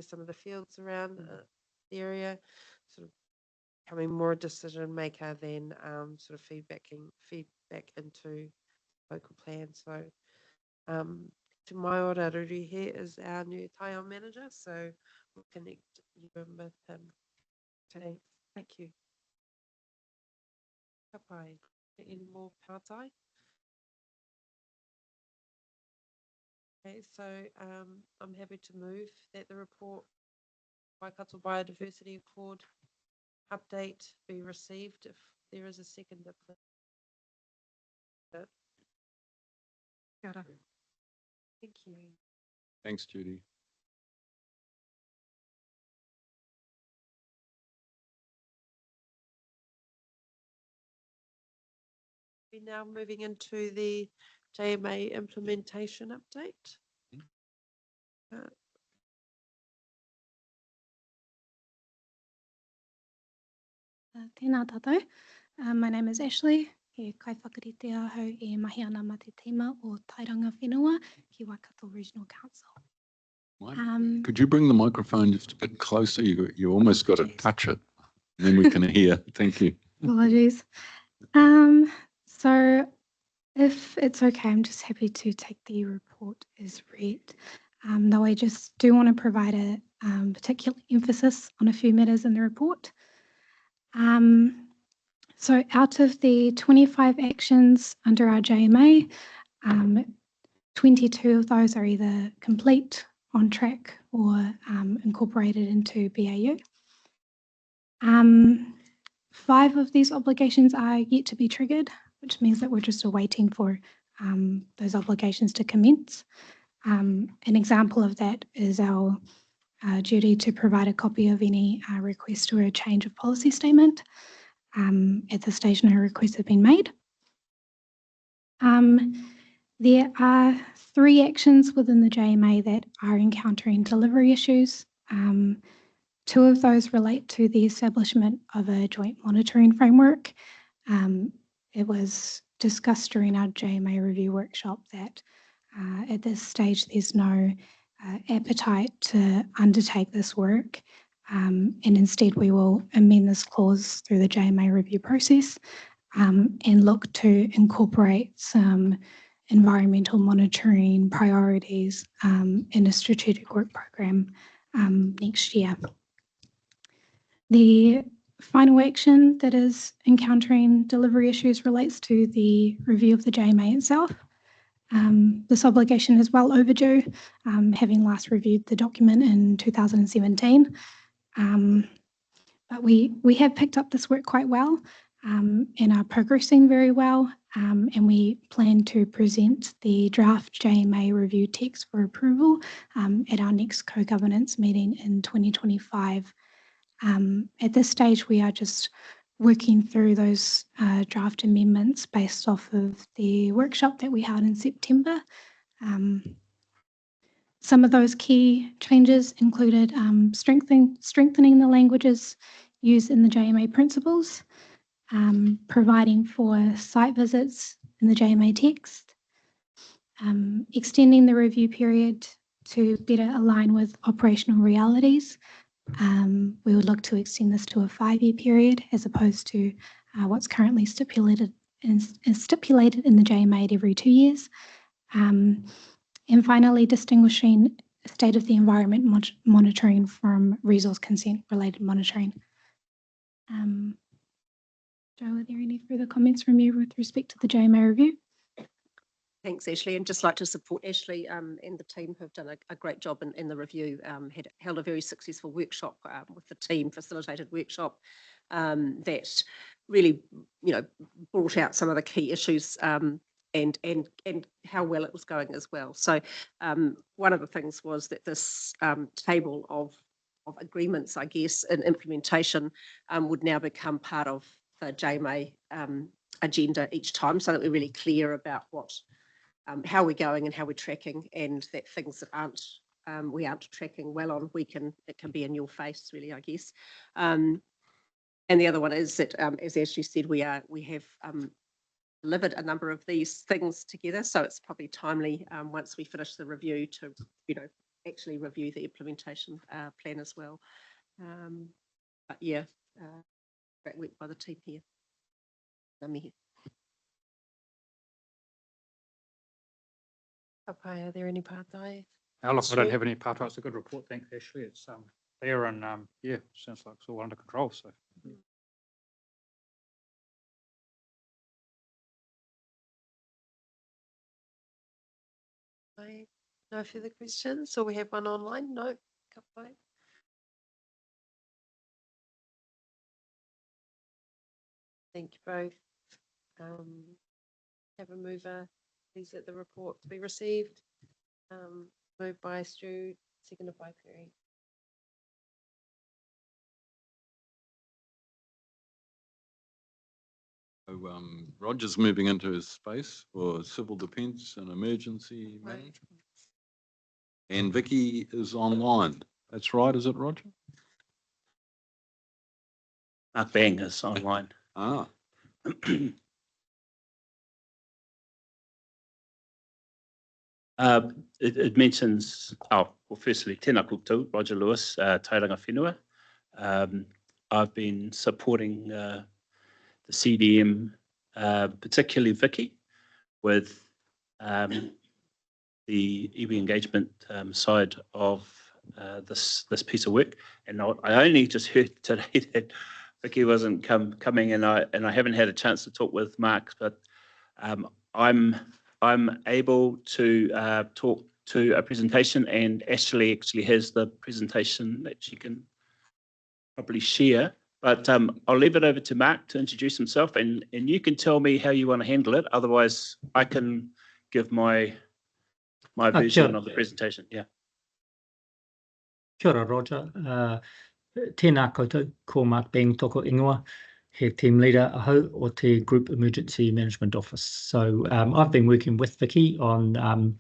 some of the fields around the area, sort of becoming more a decision maker than sort of feedback into local plans. So Te Mai Ora Ruri here is our new Taio manager, so we'll connect you with him today. Thank you. Papai, any more pātai? Okay, so I'm happy to move that the report Waikato Biodiversity Accord update be received if there is a second. Kia ora. Thank you. Thanks, Judy. We're now moving into the JMA implementation update. Tēnā tātou. My name is Ashley. He kaiwhakarite ahau e mahi ana ma te tima o Tairanga Whenua ki Waikato Regional Council. Could you bring the microphone just a bit closer? You almost got to touch it. And then we can hear. Thank you. Apologies. So if it's okay, I'm just happy to take the report as read. Though I just do want to provide a particular emphasis on a few matters in the report. So out of the 25 actions under our JMA, 22 of those are either complete, on track, or incorporated into BAU. 5 of these obligations are yet to be triggered, which means that we're just awaiting for those obligations to commence. An example of that is our duty to provide a copy of any request or a change of policy statement. At this stage, no requests have been made. There are 3 actions within the JMA that are encountering delivery issues. 2 of those relate to the establishment of a joint monitoring framework. It was discussed during our JMA review workshop that at this stage there's no appetite to undertake this work, and instead we will amend this clause through the JMA review process and look to incorporate some environmental monitoring priorities in a strategic work program next year. The final action that is encountering delivery issues relates to the review of the JMA itself. This obligation is well overdue, having last reviewed the document in 2017. But we have picked up this work quite well and are progressing very well, and we plan to present the draft JMA review text for approval at our next co-governance meeting in 2025. At this stage, we are just working through those draft amendments based off of the workshop that we held in September. Some of those key changes included strengthening the languages used in the JMA principles, providing for site visits in the JMA text, extending the review period to better align with operational realities. We would look to extend this to a 5-year period as opposed to what's currently stipulated in the JMA at every 2 years. And finally, distinguishing state of the environment monitoring from resource consent related monitoring. Joe, are there any further comments from you with respect to the JMA review? Thanks, Ashley, and just like to support Ashley and the team who have done a great job in the review. Held a very successful workshop with the team, facilitated workshop that really, brought out some of the key issues and how well it was going as well. So one of the things was that this table of agreements, I guess, in implementation would now become part of the JMA agenda each time, so that we're really clear about how we're going and how we're tracking, and that things that we aren't tracking well on, it can be in your face, really, I guess. And the other one is that, as Ashley said, we have delivered a number of these things together, so it's probably timely once we finish the review to, actually review the implementation plan as well. But yeah, great work by the team here. Papai, are there any pātai? Now, look, I don't have any part. It's a good report. Thanks, Ashley. It's there and yeah, sounds like it's all under control. So. No further questions, so we have one online? No, ka pai. Thank you both. Have a mover, please, let the report be received. Moved by Stu, seconded by Perry. So, Roger's moving into his space for civil defence and emergency management. And Vicky is online. That's right, is it, Roger? Mark Bang is online. Ah, It mentions, well, firstly, tēnā koutou, Roger Lewis, Tauranga Whenua. I've been supporting the CDM, particularly Vicky, with the iwi engagement side of this piece of work. And I only just heard today that Vicky wasn't coming, and I haven't had a chance to talk with Mark, but I'm able to talk to a presentation, and Ashley actually has the presentation that she can probably share. But I'll leave it over to Mark to introduce himself, and you can tell me how you want to handle it. Otherwise, I can give my version of the presentation. Yeah. Kia ora, Roger. Tēnā koutou, ko Mark Bang toko ingoa, he team leader ahau o te Group Emergency Management Office. So I've been working with Vicky on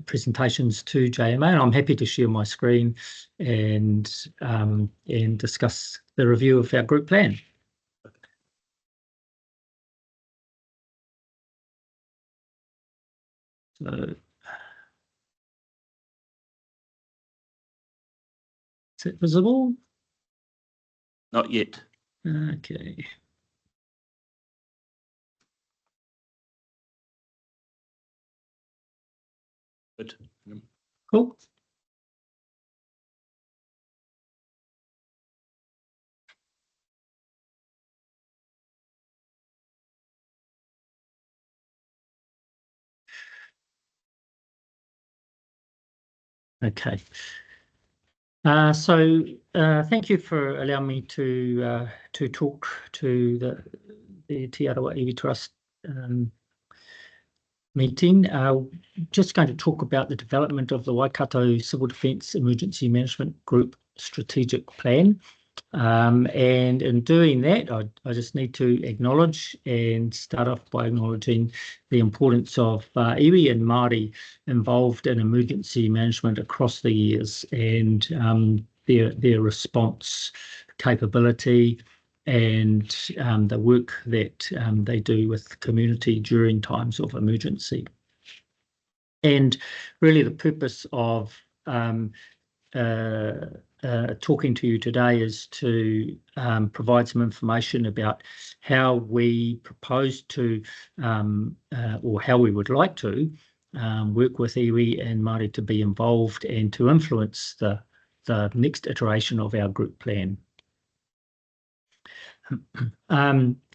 presentations to JMA, and I'm happy to share my screen and discuss the review of our group plan. So, is it visible? Not yet. Okay. Good. Cool. Okay. So thank you for allowing me to talk to the Te Arawa Iwi Trust meeting. Just going to talk about the development of the Waikato Civil Defence Emergency Management Group Strategic Plan. And in doing that, I just need to acknowledge and start off by acknowledging the importance of iwi and Māori involved in emergency management across the years, and their response capability and the work that they do with the community during times of emergency. And really the purpose of talking to you today is to provide some information about how we propose to, or how we would like to work with iwi and Māori to be involved and to influence the next iteration of our group plan.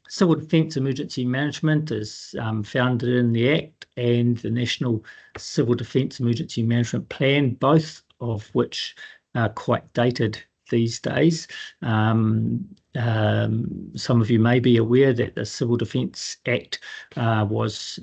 Civil Defence Emergency Management is founded in the Act and the National Civil Defence Emergency Management Plan, both of which are quite dated these days. Some of you may be aware that the Civil Defence Act was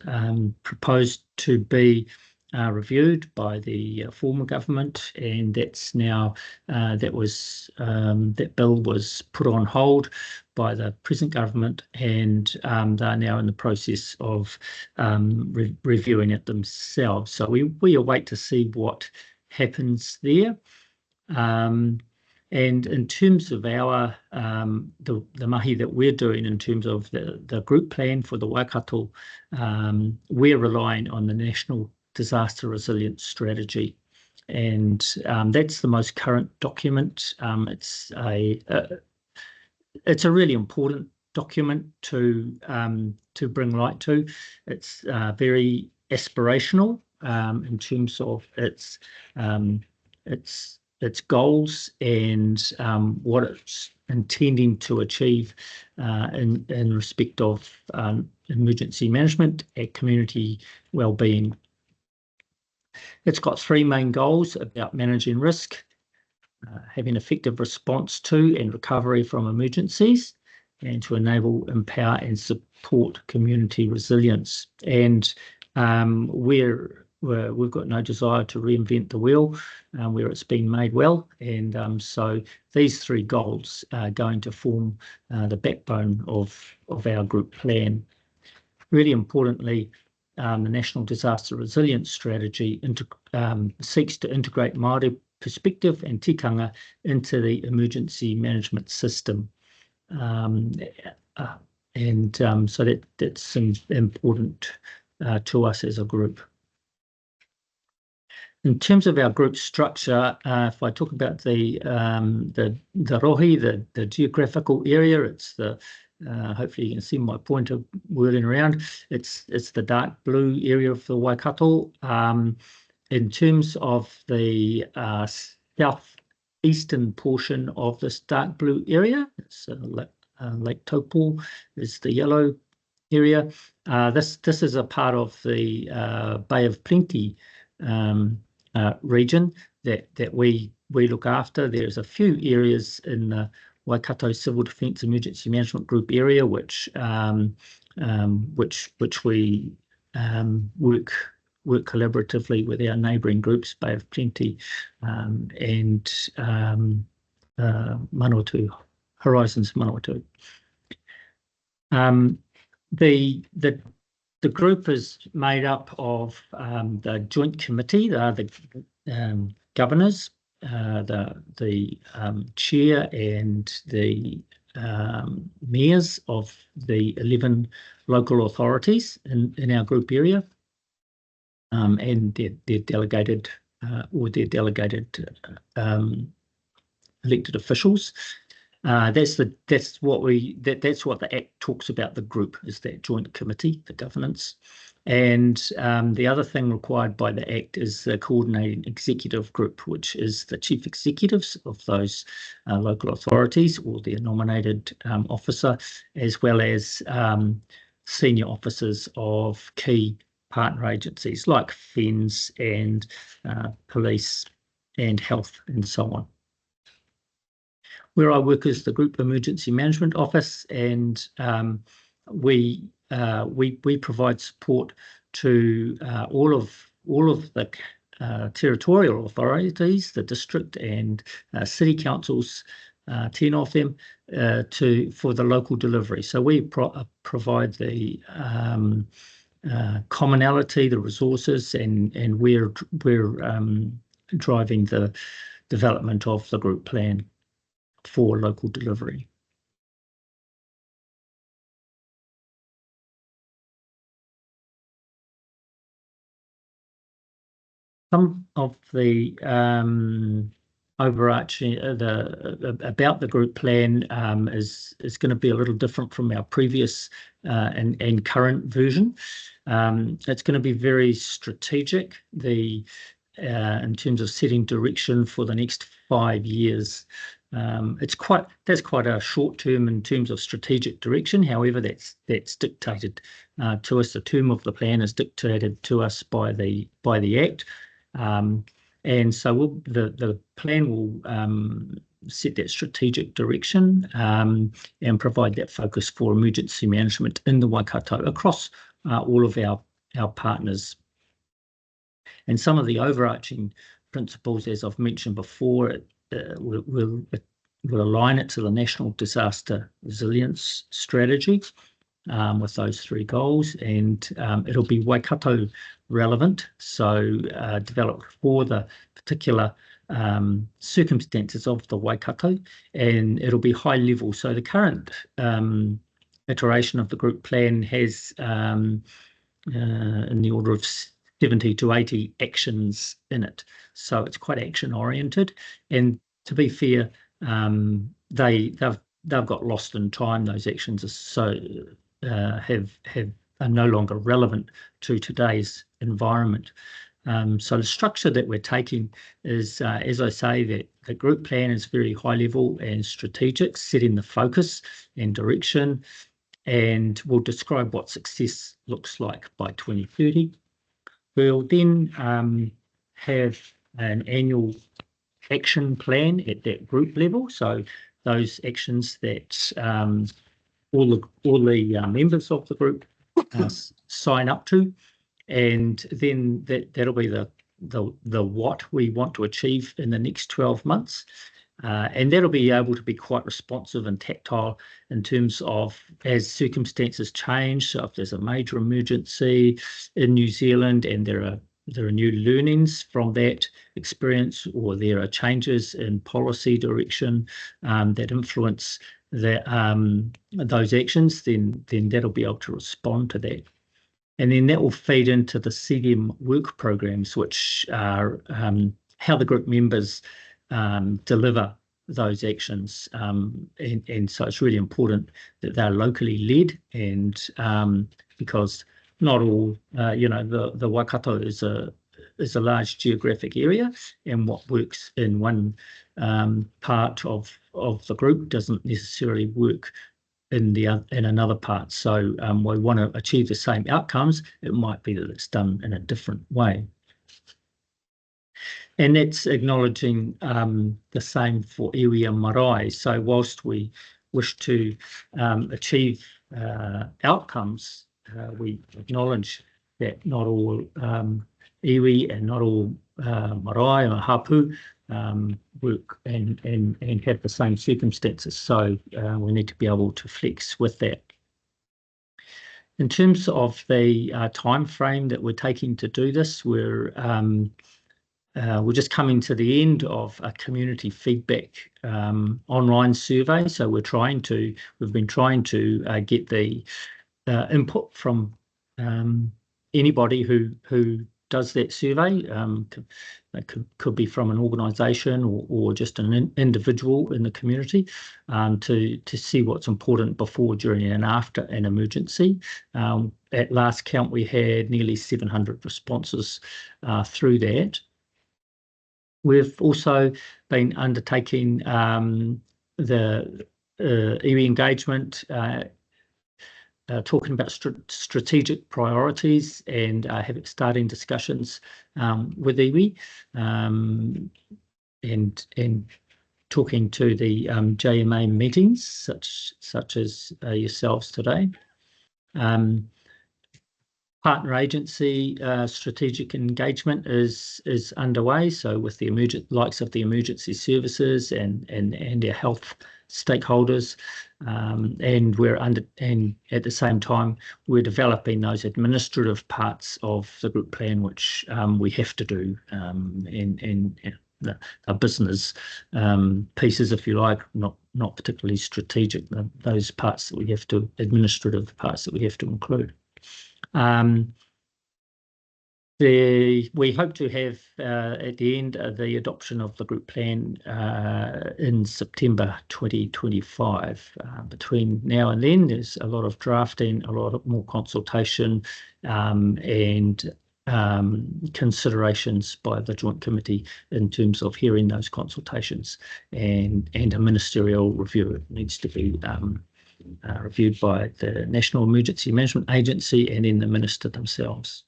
proposed to be reviewed by the former government, and that's now that bill was put on hold by the present government, and they're now in the process of reviewing it themselves. So we await to see what happens there. And in terms of our the mahi that we're doing in terms of the group plan for the Waikato, we're relying on the National Disaster Resilience Strategy, and that's the most current document. It's a really important document to bring light to. It's very aspirational in terms of its goals and what it's intending to achieve in respect of emergency management and community well-being. It's got three main goals about managing risk, having effective response to and recovery from emergencies, and to enable, empower and support community resilience. And we've got no desire to reinvent the wheel where it's been made well. And so these three goals are going to form the backbone of our group plan. Really importantly, the National Disaster Resilience Strategy seeks to integrate Māori perspective and tikanga into the emergency management system. So that's important to us as a group. In terms of our group structure, if I talk about the rohi, the geographical area, it's the hopefully you can see my pointer whirling around. It's the dark blue area of the Waikato. In terms of the southeastern portion of this dark blue area, it's Lake Taupo is the yellow area. This is a part of the Bay of Plenty region that we look after. There's a few areas in the Waikato Civil Defence Emergency Management Group area which we work collaboratively with our neighbouring groups, Bay of Plenty and Manawatu, Horizons Manawatu. The group is made up of the joint committee, the governors, the chair and the mayors of the 11 local authorities in our group area, and their delegated elected officials. That's what the Act talks about. The group is that joint committee, the governance, and the other thing required by the Act is the coordinating executive group, which is the chief executives of those local authorities or their nominated officer, as well as senior officers of key partner agencies like FENS and police and health and so on. Where I work is the Group Emergency Management Office, and we provide support to all of the territorial authorities, the district and city councils, 10 of them, for the local delivery. So we provide the commonality, the resources, and we're driving the development of the group plan for local delivery. Some of the overarching about the group plan is going to be a little different from our previous and current version. It's going to be very strategic. In terms of setting direction for the next 5 years. That's quite a short term in terms of strategic direction. However, that's dictated to us. The term of the plan is dictated to us by the Act, and so the plan will set that strategic direction and provide that focus for emergency management in the Waikato across all of our partners. And some of the overarching principles, as I've mentioned before, will align it to the National Disaster Resilience Strategy with those three goals, and it'll be Waikato relevant, so developed for the particular circumstances of the Waikato, and it'll be high level. So the current iteration of the group plan has in the order of 70 to 80 actions in it. So it's quite action oriented. And to be fair, they've got lost in time. Those actions are are no longer relevant to today's environment. So the structure that we're taking is, as I say, that the group plan is very high level and strategic, setting the focus and direction, and we'll describe what success looks like by 2030. We'll then have an annual action plan at that group level. So those actions that all the members of the group sign up to, and then that'll be the what we want to achieve in the next 12 months. And that'll be able to be quite responsive and tactile in terms of as circumstances change. So if there's a major emergency in New Zealand and there are new learnings from that experience, or there are changes in policy direction that influence those actions, then that'll be able to respond to that. And then that will feed into the CDEM work programs, which are how the group members deliver those actions. And so it's really important that they're locally led, and because not all, the Waikato is a large geographic area, and what works in one part of the group doesn't necessarily work in another part. So we want to achieve the same outcomes. It might be that it's done in a different way. And that's acknowledging the same for iwi and marae. So whilst we wish to achieve outcomes, we acknowledge that not all iwi and not all marae or hapu work and have the same circumstances. So we need to be able to flex with that. In terms of the time frame that we're taking to do this, we're just coming to the end of a community feedback online survey. So we've been trying to get the input from anybody who does that survey. That could be from an organisation or just an individual in the community, to see what's important before, during and after an emergency. At last count, we had nearly 700 responses through that. We've also been undertaking the iwi engagement, talking about strategic priorities, and starting discussions with iwi, and talking to the JMA meetings, such as yourselves today. Partner agency strategic engagement is underway. So with the likes of the emergency services and our health stakeholders, and at the same time we're developing those administrative parts of the group plan, which we have to do, and the business pieces, if you like, not particularly strategic. Those parts that we have to, administrative parts that we have to include. We hope to have at the end the adoption of the group plan in September 2025. Between now and then, there's a lot of drafting, a lot more consultation, and considerations by the Joint Committee in terms of hearing those consultations, and a ministerial review. It needs to be reviewed by the National Emergency Management Agency and then the Minister themselves.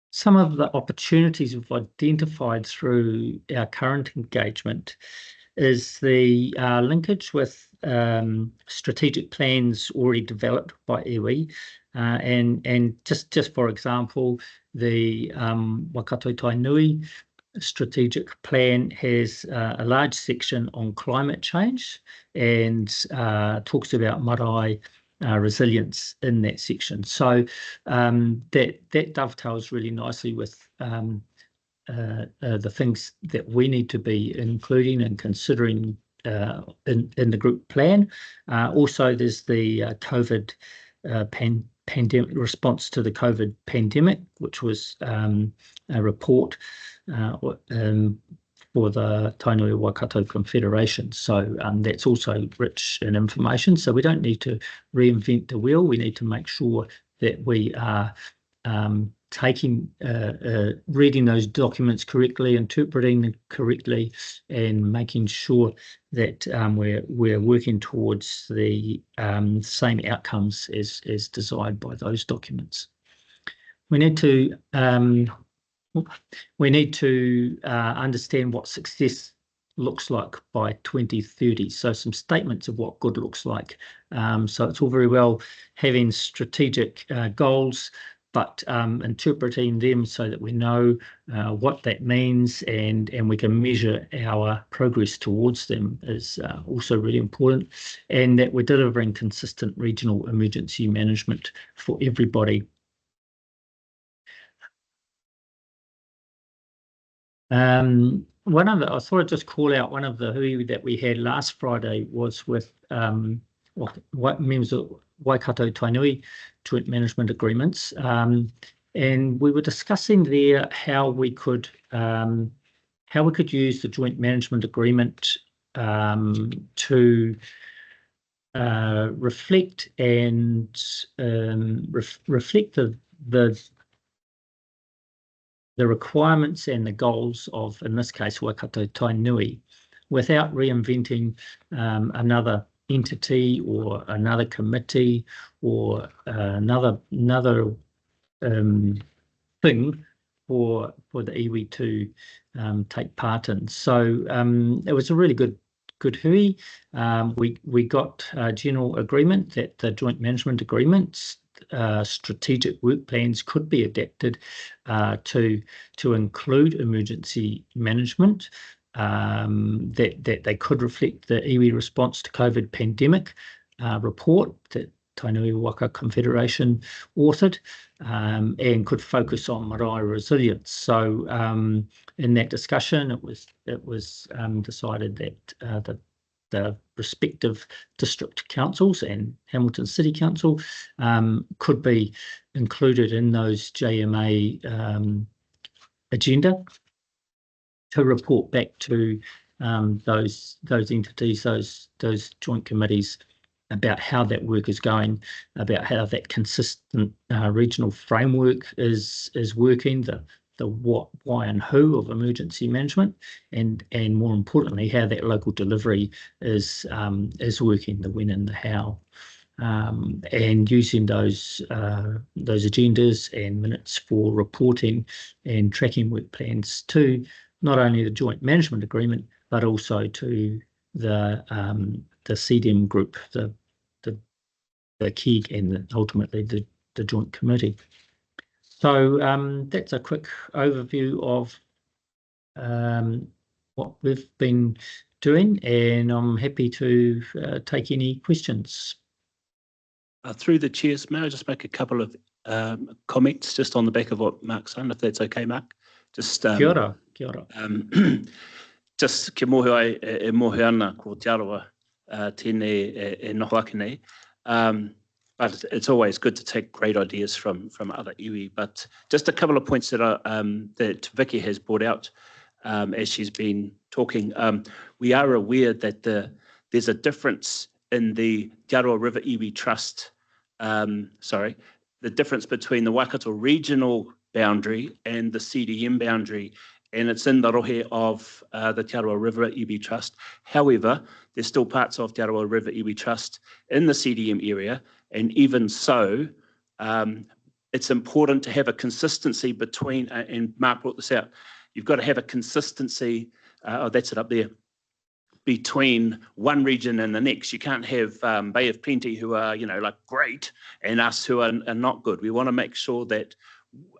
Some of the opportunities we've identified through our current engagement is the linkage with strategic plans already developed by iwi, and just for example, the Waikato Tainui strategic plan has a large section on climate change, and talks about marae resilience in that section. So that dovetails really nicely with the things that we need to be including and considering in the group plan. Also, there's the COVID pandemic response to the COVID pandemic, which was a report for the Tainui Waikato Confederation. So that's also rich in information. So we don't need to reinvent the wheel. We need to make sure that we are reading those documents correctly, interpreting them correctly, and making sure that we're working towards the same outcomes as desired by those documents. understand what success looks like by 2030. So some statements of what good looks like. So it's all very well having strategic goals, but interpreting them so that we know what that means and we can measure our progress towards them is also really important, and that we're delivering consistent regional emergency management for everybody. I thought I'd just call out one of the hui that we had last Friday was with members of Waikato Tainui joint management agreements, and we were discussing there how we could use the joint management agreement to reflect the requirements and the goals of, in this case, Waikato Tainui, without reinventing another entity or another committee or another thing for the iwi to take part in. So it was a really good hui. We got a general agreement that the joint management agreements strategic work plans could be adapted to include emergency management, that they could reflect the iwi response to COVID pandemic report that Tainui Waka Confederation authored, and could focus on marae resilience. So in that discussion, it was decided that the respective district councils and Hamilton City Council could be included in those JMA agenda to report back to those entities, those joint committees, about how that work is going, about how that consistent regional framework is working, the what, why and who of emergency management, and more importantly, how that local delivery is working, the when and the how, and using those agendas and minutes for reporting and tracking work plans to not only the joint management agreement but also to the CDEM group, the KEG, and ultimately the joint committee. So that's a quick overview of what we've been doing, and I'm happy to take any questions. Through the chairs, may I just make a couple of comments just on the back of what Mark's saying, if that's okay, Mark? Just Kia ora, kia ora. Just ke mohe ai e mohe ana ko te Arawa tēnei e noho ake nei. But it's always good to take great ideas from other iwi. But just a couple of points that Vicky has brought out as she's been talking. We are aware that there's a difference in the Te Arawa River Iwi Trust, the difference between the Waikato regional boundary and the CDM boundary, and it's in the rohe of the Te Arawa River Iwi Trust. However, there's still parts of Te Arawa River Iwi Trust in the CDM area, and even so, it's important to have a consistency between, and Mark brought this out, you've got to have a consistency, that's it up there, between one region and the next. You can't have Bay of Plenty who are, like great, and us who are not good. We want to make sure that,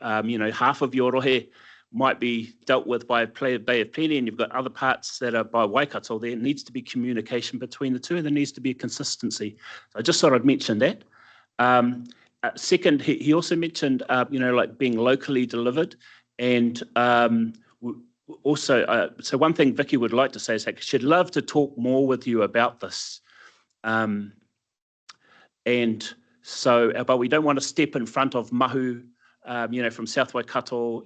half of your rohe might be dealt with by Bay of Plenty, and you've got other parts that are by Waikato. There needs to be communication between the two, and there needs to be a consistency. So I just thought I'd mention that. Second, he also mentioned, like being locally delivered, and also, so one thing Vicky would like to say is that she'd love to talk more with you about this. And so, but we don't want to step in front of Mahu, from South Waikato.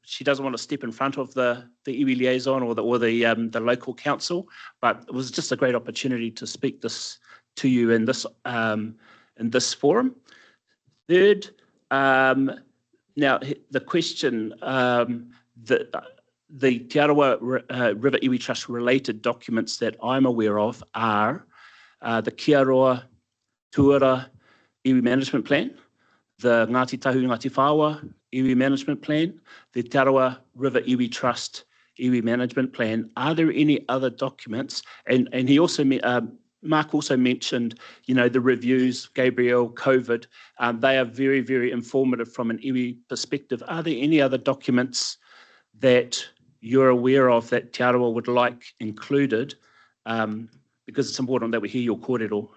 She doesn't want to step in front of the iwi liaison or the local council. But it was just a great opportunity to speak this to you in this forum. Third, now the question, the Te Arawa River Iwi Trust related documents that I'm aware of are the Kia Roa Tuara Iwi Management Plan, the Ngāti Tahu Ngāti Whāua iwi management plan, the Te Arawa River Iwi Trust iwi management plan. Are there any other documents? And he also, Mark also mentioned, you know, the reviews, Gabriel, COVID, they are very, very informative from an iwi perspective. Are there any other documents that you're aware of that Te Arawa would like included? Because it's important that we hear your kōrero.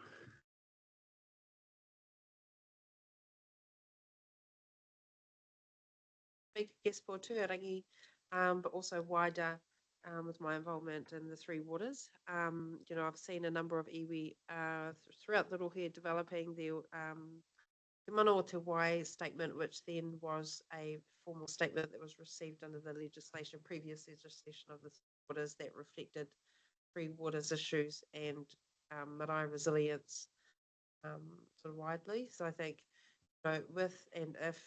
Big guess for Tuarangi, but also wider with my involvement in the Three Waters. You know, I've seen a number of iwi throughout the Rohe developing the Te Mana o Te Wai statement, which then was a formal statement that was received under the legislation, previous legislation of the waters that reflected Three Waters issues and marae resilience sort of widely. So I think, you know, with and if,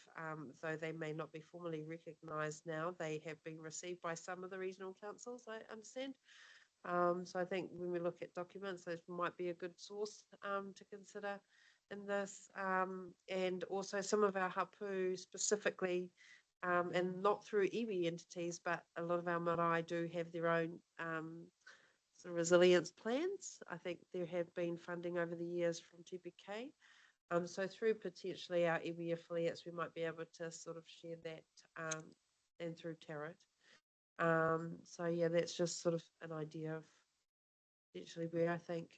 though they may not be formally recognised now, they have been received by some of the regional councils, I understand. So I think when we look at documents, those might be a good source to consider in this. And also some of our hapu specifically, and not through iwi entities, but a lot of our marae do have their own sort of resilience plans. I think there have been funding over the years from TPK. So through potentially our iwi affiliates, we might be able to sort of share that and through TARIT. So yeah, that's just sort of an idea of potentially where I think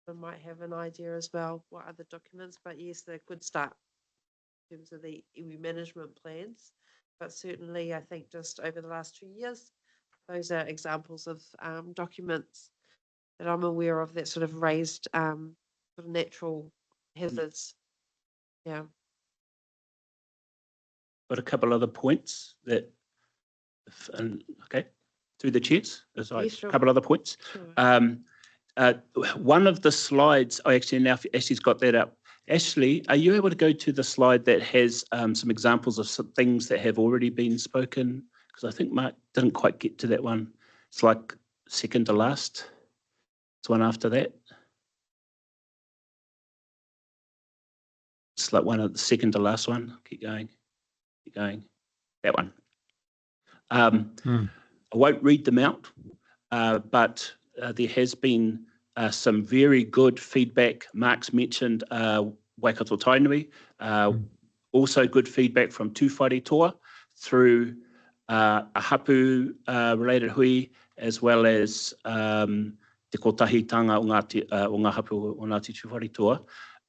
I might have an idea as well, what other documents, but yes, they're a good start in terms of the iwi management plans. But certainly I think just over the last 2 years, those are examples of documents that I'm aware of that sort of raised sort of natural hazards. Yeah. Got a couple other points that, okay, through the chairs, Yeah, sure. a couple other points. Sure. One of the slides, actually now Ashley's got that up. Ashley, are you able to go to the slide that has some examples of some things that have already been spoken? Because I think Mark didn't quite get to that one. It's like second to last. It's one after that. It's like one of the second to last one. Keep going. Keep going. That one. I won't read them out, but there has been some very good feedback. Mark's mentioned Waikato Tainui, also good feedback from Tūwhare Toa through a hapu related hui, as well as te kotahitanga o ngā hapu o Ngāti Tūwhare Toa.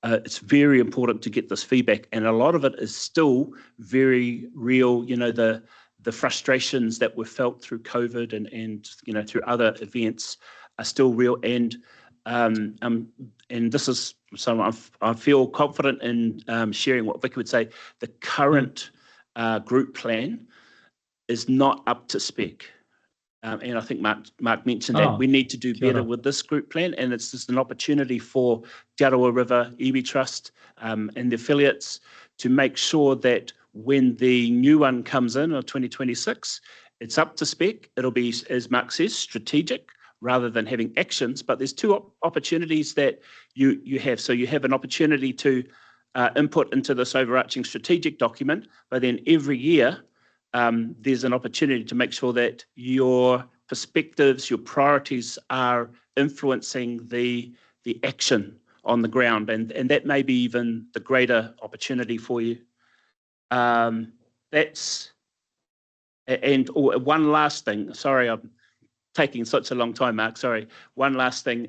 It's very important to get this feedback, and a lot of it is still very real. You know, the frustrations that were felt through COVID and you know, through other events are still real. And this is so I feel confident in sharing what Vicky would say. The current group plan is not up to spec. And I think Mark mentioned that we need to do better with this group plan, and it's just an opportunity for Te Arawa River Iwi Trust and the affiliates to make sure that when the new one comes in 2026, it's up to spec. It'll be, as Mark says, strategic rather than having actions. But there's two opportunities that you have. So you have an opportunity to input into this overarching strategic document, but then every year there's an opportunity to make sure that your perspectives, your priorities are influencing the action on the ground, and that may be even the greater opportunity for you. That's, and one last thing, sorry, I'm taking such a long time, Mark, sorry. One last thing,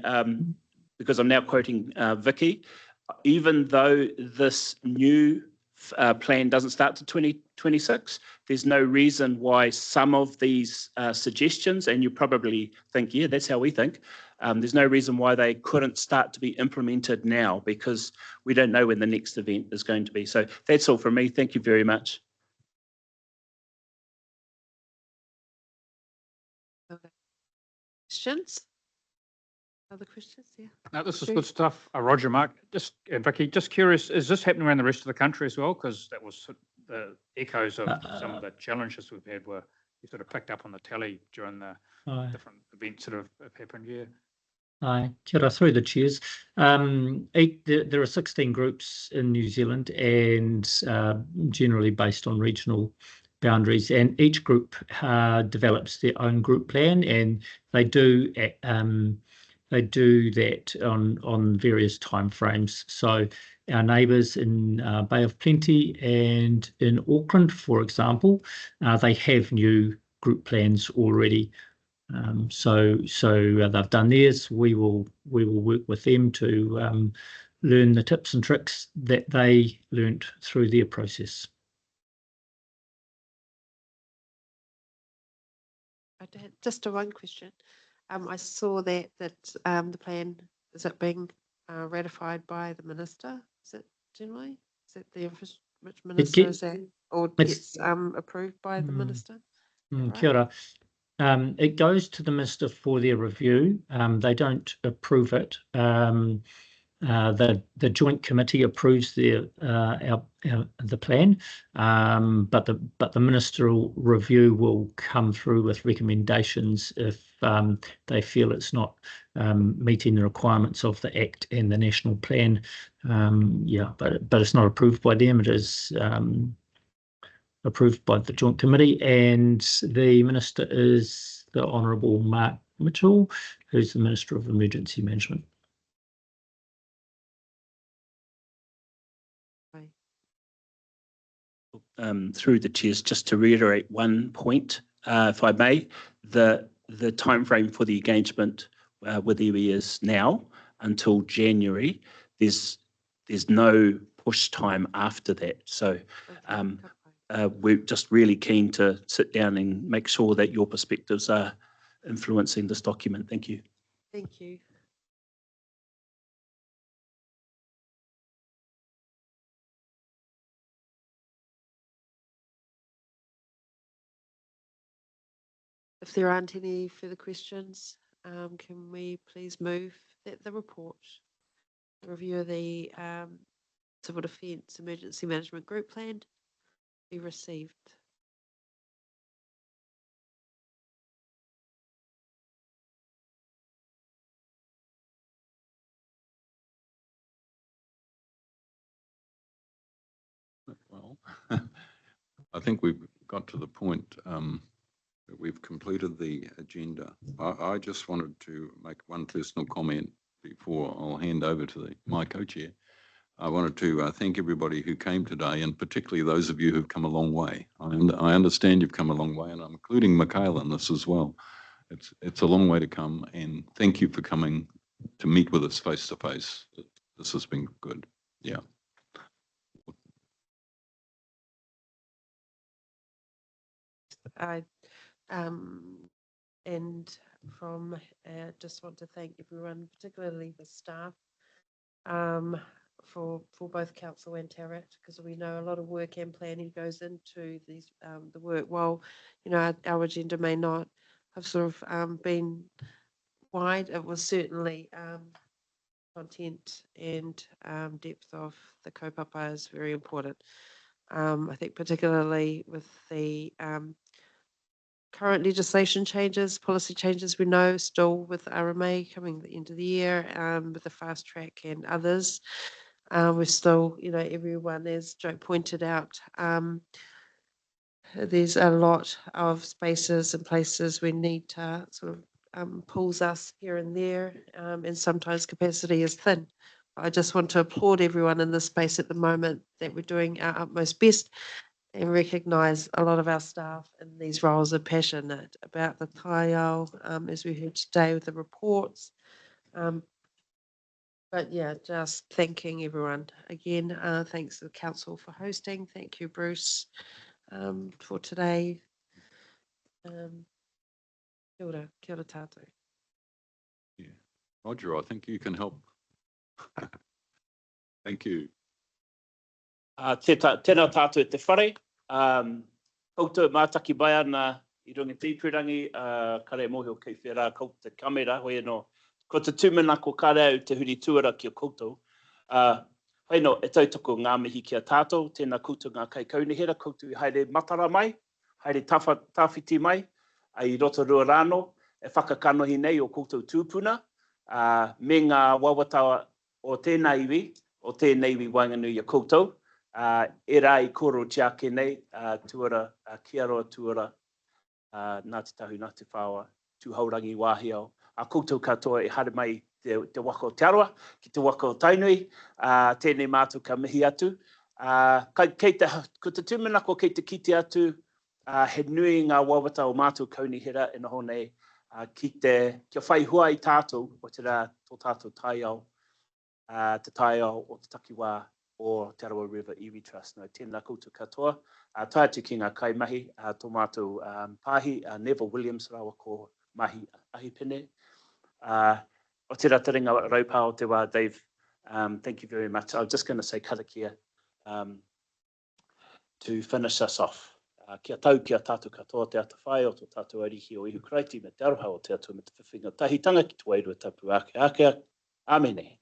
because I'm now quoting Vicky, even though this new plan doesn't start to 2026, there's no reason why some of these suggestions, and you probably think, yeah, that's how we think, there's no reason why they couldn't start to be implemented now, because we don't know when the next event is going to be. So that's all from me. Thank you very much. Okay. Questions? Other questions? Yeah. No, this is good stuff. Roger, Mark, just Vicky, just curious, is this happening around the rest of the country as well? Because that was the echoes of some of the challenges we've had, where you sort of picked up on the tally during the different events that have happened here. Aye, kia ora, through the chairs. There are 16 groups in New Zealand and generally based on regional boundaries, and each group develops their own group plan, and they do that on various timeframes. So our neighbours in Bay of Plenty and in Auckland, for example, they have new group plans already. So they've done theirs. We will work with them to learn the tips and tricks that they learnt through their process. Just one question. I saw that the plan, is it being ratified by the minister? Is it generally? Is it the which minister is that, or gets approved by the minister? Kia ora. It goes to the minister for their review. They don't approve it. The joint committee approves the plan, but the ministerial review will come through with recommendations if they feel it's not meeting the requirements of the Act and the national plan. But it's not approved by them. It is approved by the joint committee, and the minister is the Honourable Mark Mitchell, who's the Minister of Emergency Management. Through the chairs, just to reiterate one point, if I may, the timeframe for the engagement with iwi is now until January. There's no push time after that. So we're just really keen to sit down and make sure that your perspectives are influencing this document. Thank you. Thank you. If there aren't any further questions, can we please move that the report, review of the Civil Defence Emergency Management Group Plan be received? Well, I think we've got to the point that we've completed the agenda. I just wanted to make one personal comment before I'll hand over to my co-chair. I wanted to thank everybody who came today, and particularly those of you who've come a long way. I understand you've come a long way, and I'm including Michaela in this as well. It's a long way to come, and thank you for coming to meet with us face to face. This has been good. Yeah. And from just want to thank everyone, particularly the staff, for both council and TARIT, because we know a lot of work and planning goes into these the work. While our agenda may not have sort of been wide, it was certainly content and depth of the kaupapa is very important. I think particularly with the current legislation changes, policy changes, we know still with RMA coming at the end of the year, with the fast track and others, we're still, everyone, as Joe pointed out, there's a lot of spaces and places we need to sort of pulls us here and there, and sometimes capacity is thin. I just want to applaud everyone in this space at the moment that we're doing our utmost best, and recognise a lot of our staff in these roles are passionate about the kaiao, as we heard today with the reports. But yeah, just thanking everyone again. Thanks to the council for hosting. Thank you, Bruce, for today. Kia ora tātou. Yeah. Roger, I think you can help. Thank you. Tēnā tātou te whare. Koutou mātaki mai ana I runga tīpurangi, kare mohi o kei whera kou te kamera, hoi no, ko te tūmana ko kare au te huri tuara ki o koutou. Hoi no, e tautoko ngā mihi ki a tātou, tēnā koutou ngā kai kaunihera, koutou I haere matara mai, haere tawhiti mai, ai roto rua rāno, e whakakanohi nei o koutou tūpuna, Me ngā wawatawa o tēnā iwi, o tēnei iwi wainganui a koutou. E rā I koro tia kenei, tuara, kia roa tuara, nā te tahu, nā te whāua, tūhaurangi wāhi au. A koutou katoa e hare mai te waka o te Arawa, ki te waka o Tainui, tēnei mātou ka mihi atu. Ko te tūmanako kei te kite atu, he nui ngā wawata o mātou kaunihera ina honei, kia whai hua I tātou, o te rā tō tātou tai au, te tai au o te takiwā o te Arawa River Iwi Trust. No, tēnā koutou katoa, tai atu ki ngā kaimahi, tō mātou pāhi, Neville Williams rawa ko mahi ahi pene. O te rataringa raupā o te wā, Dave, thank you very much. I was just going to say karakia to finish us off. Kia tau, kia tātou katoa te ata whai o tō tātou arihi o ihu kraiti me te aroha o te atu me te whiwhinga tahitanga ki te wairua tapu ake. Amene.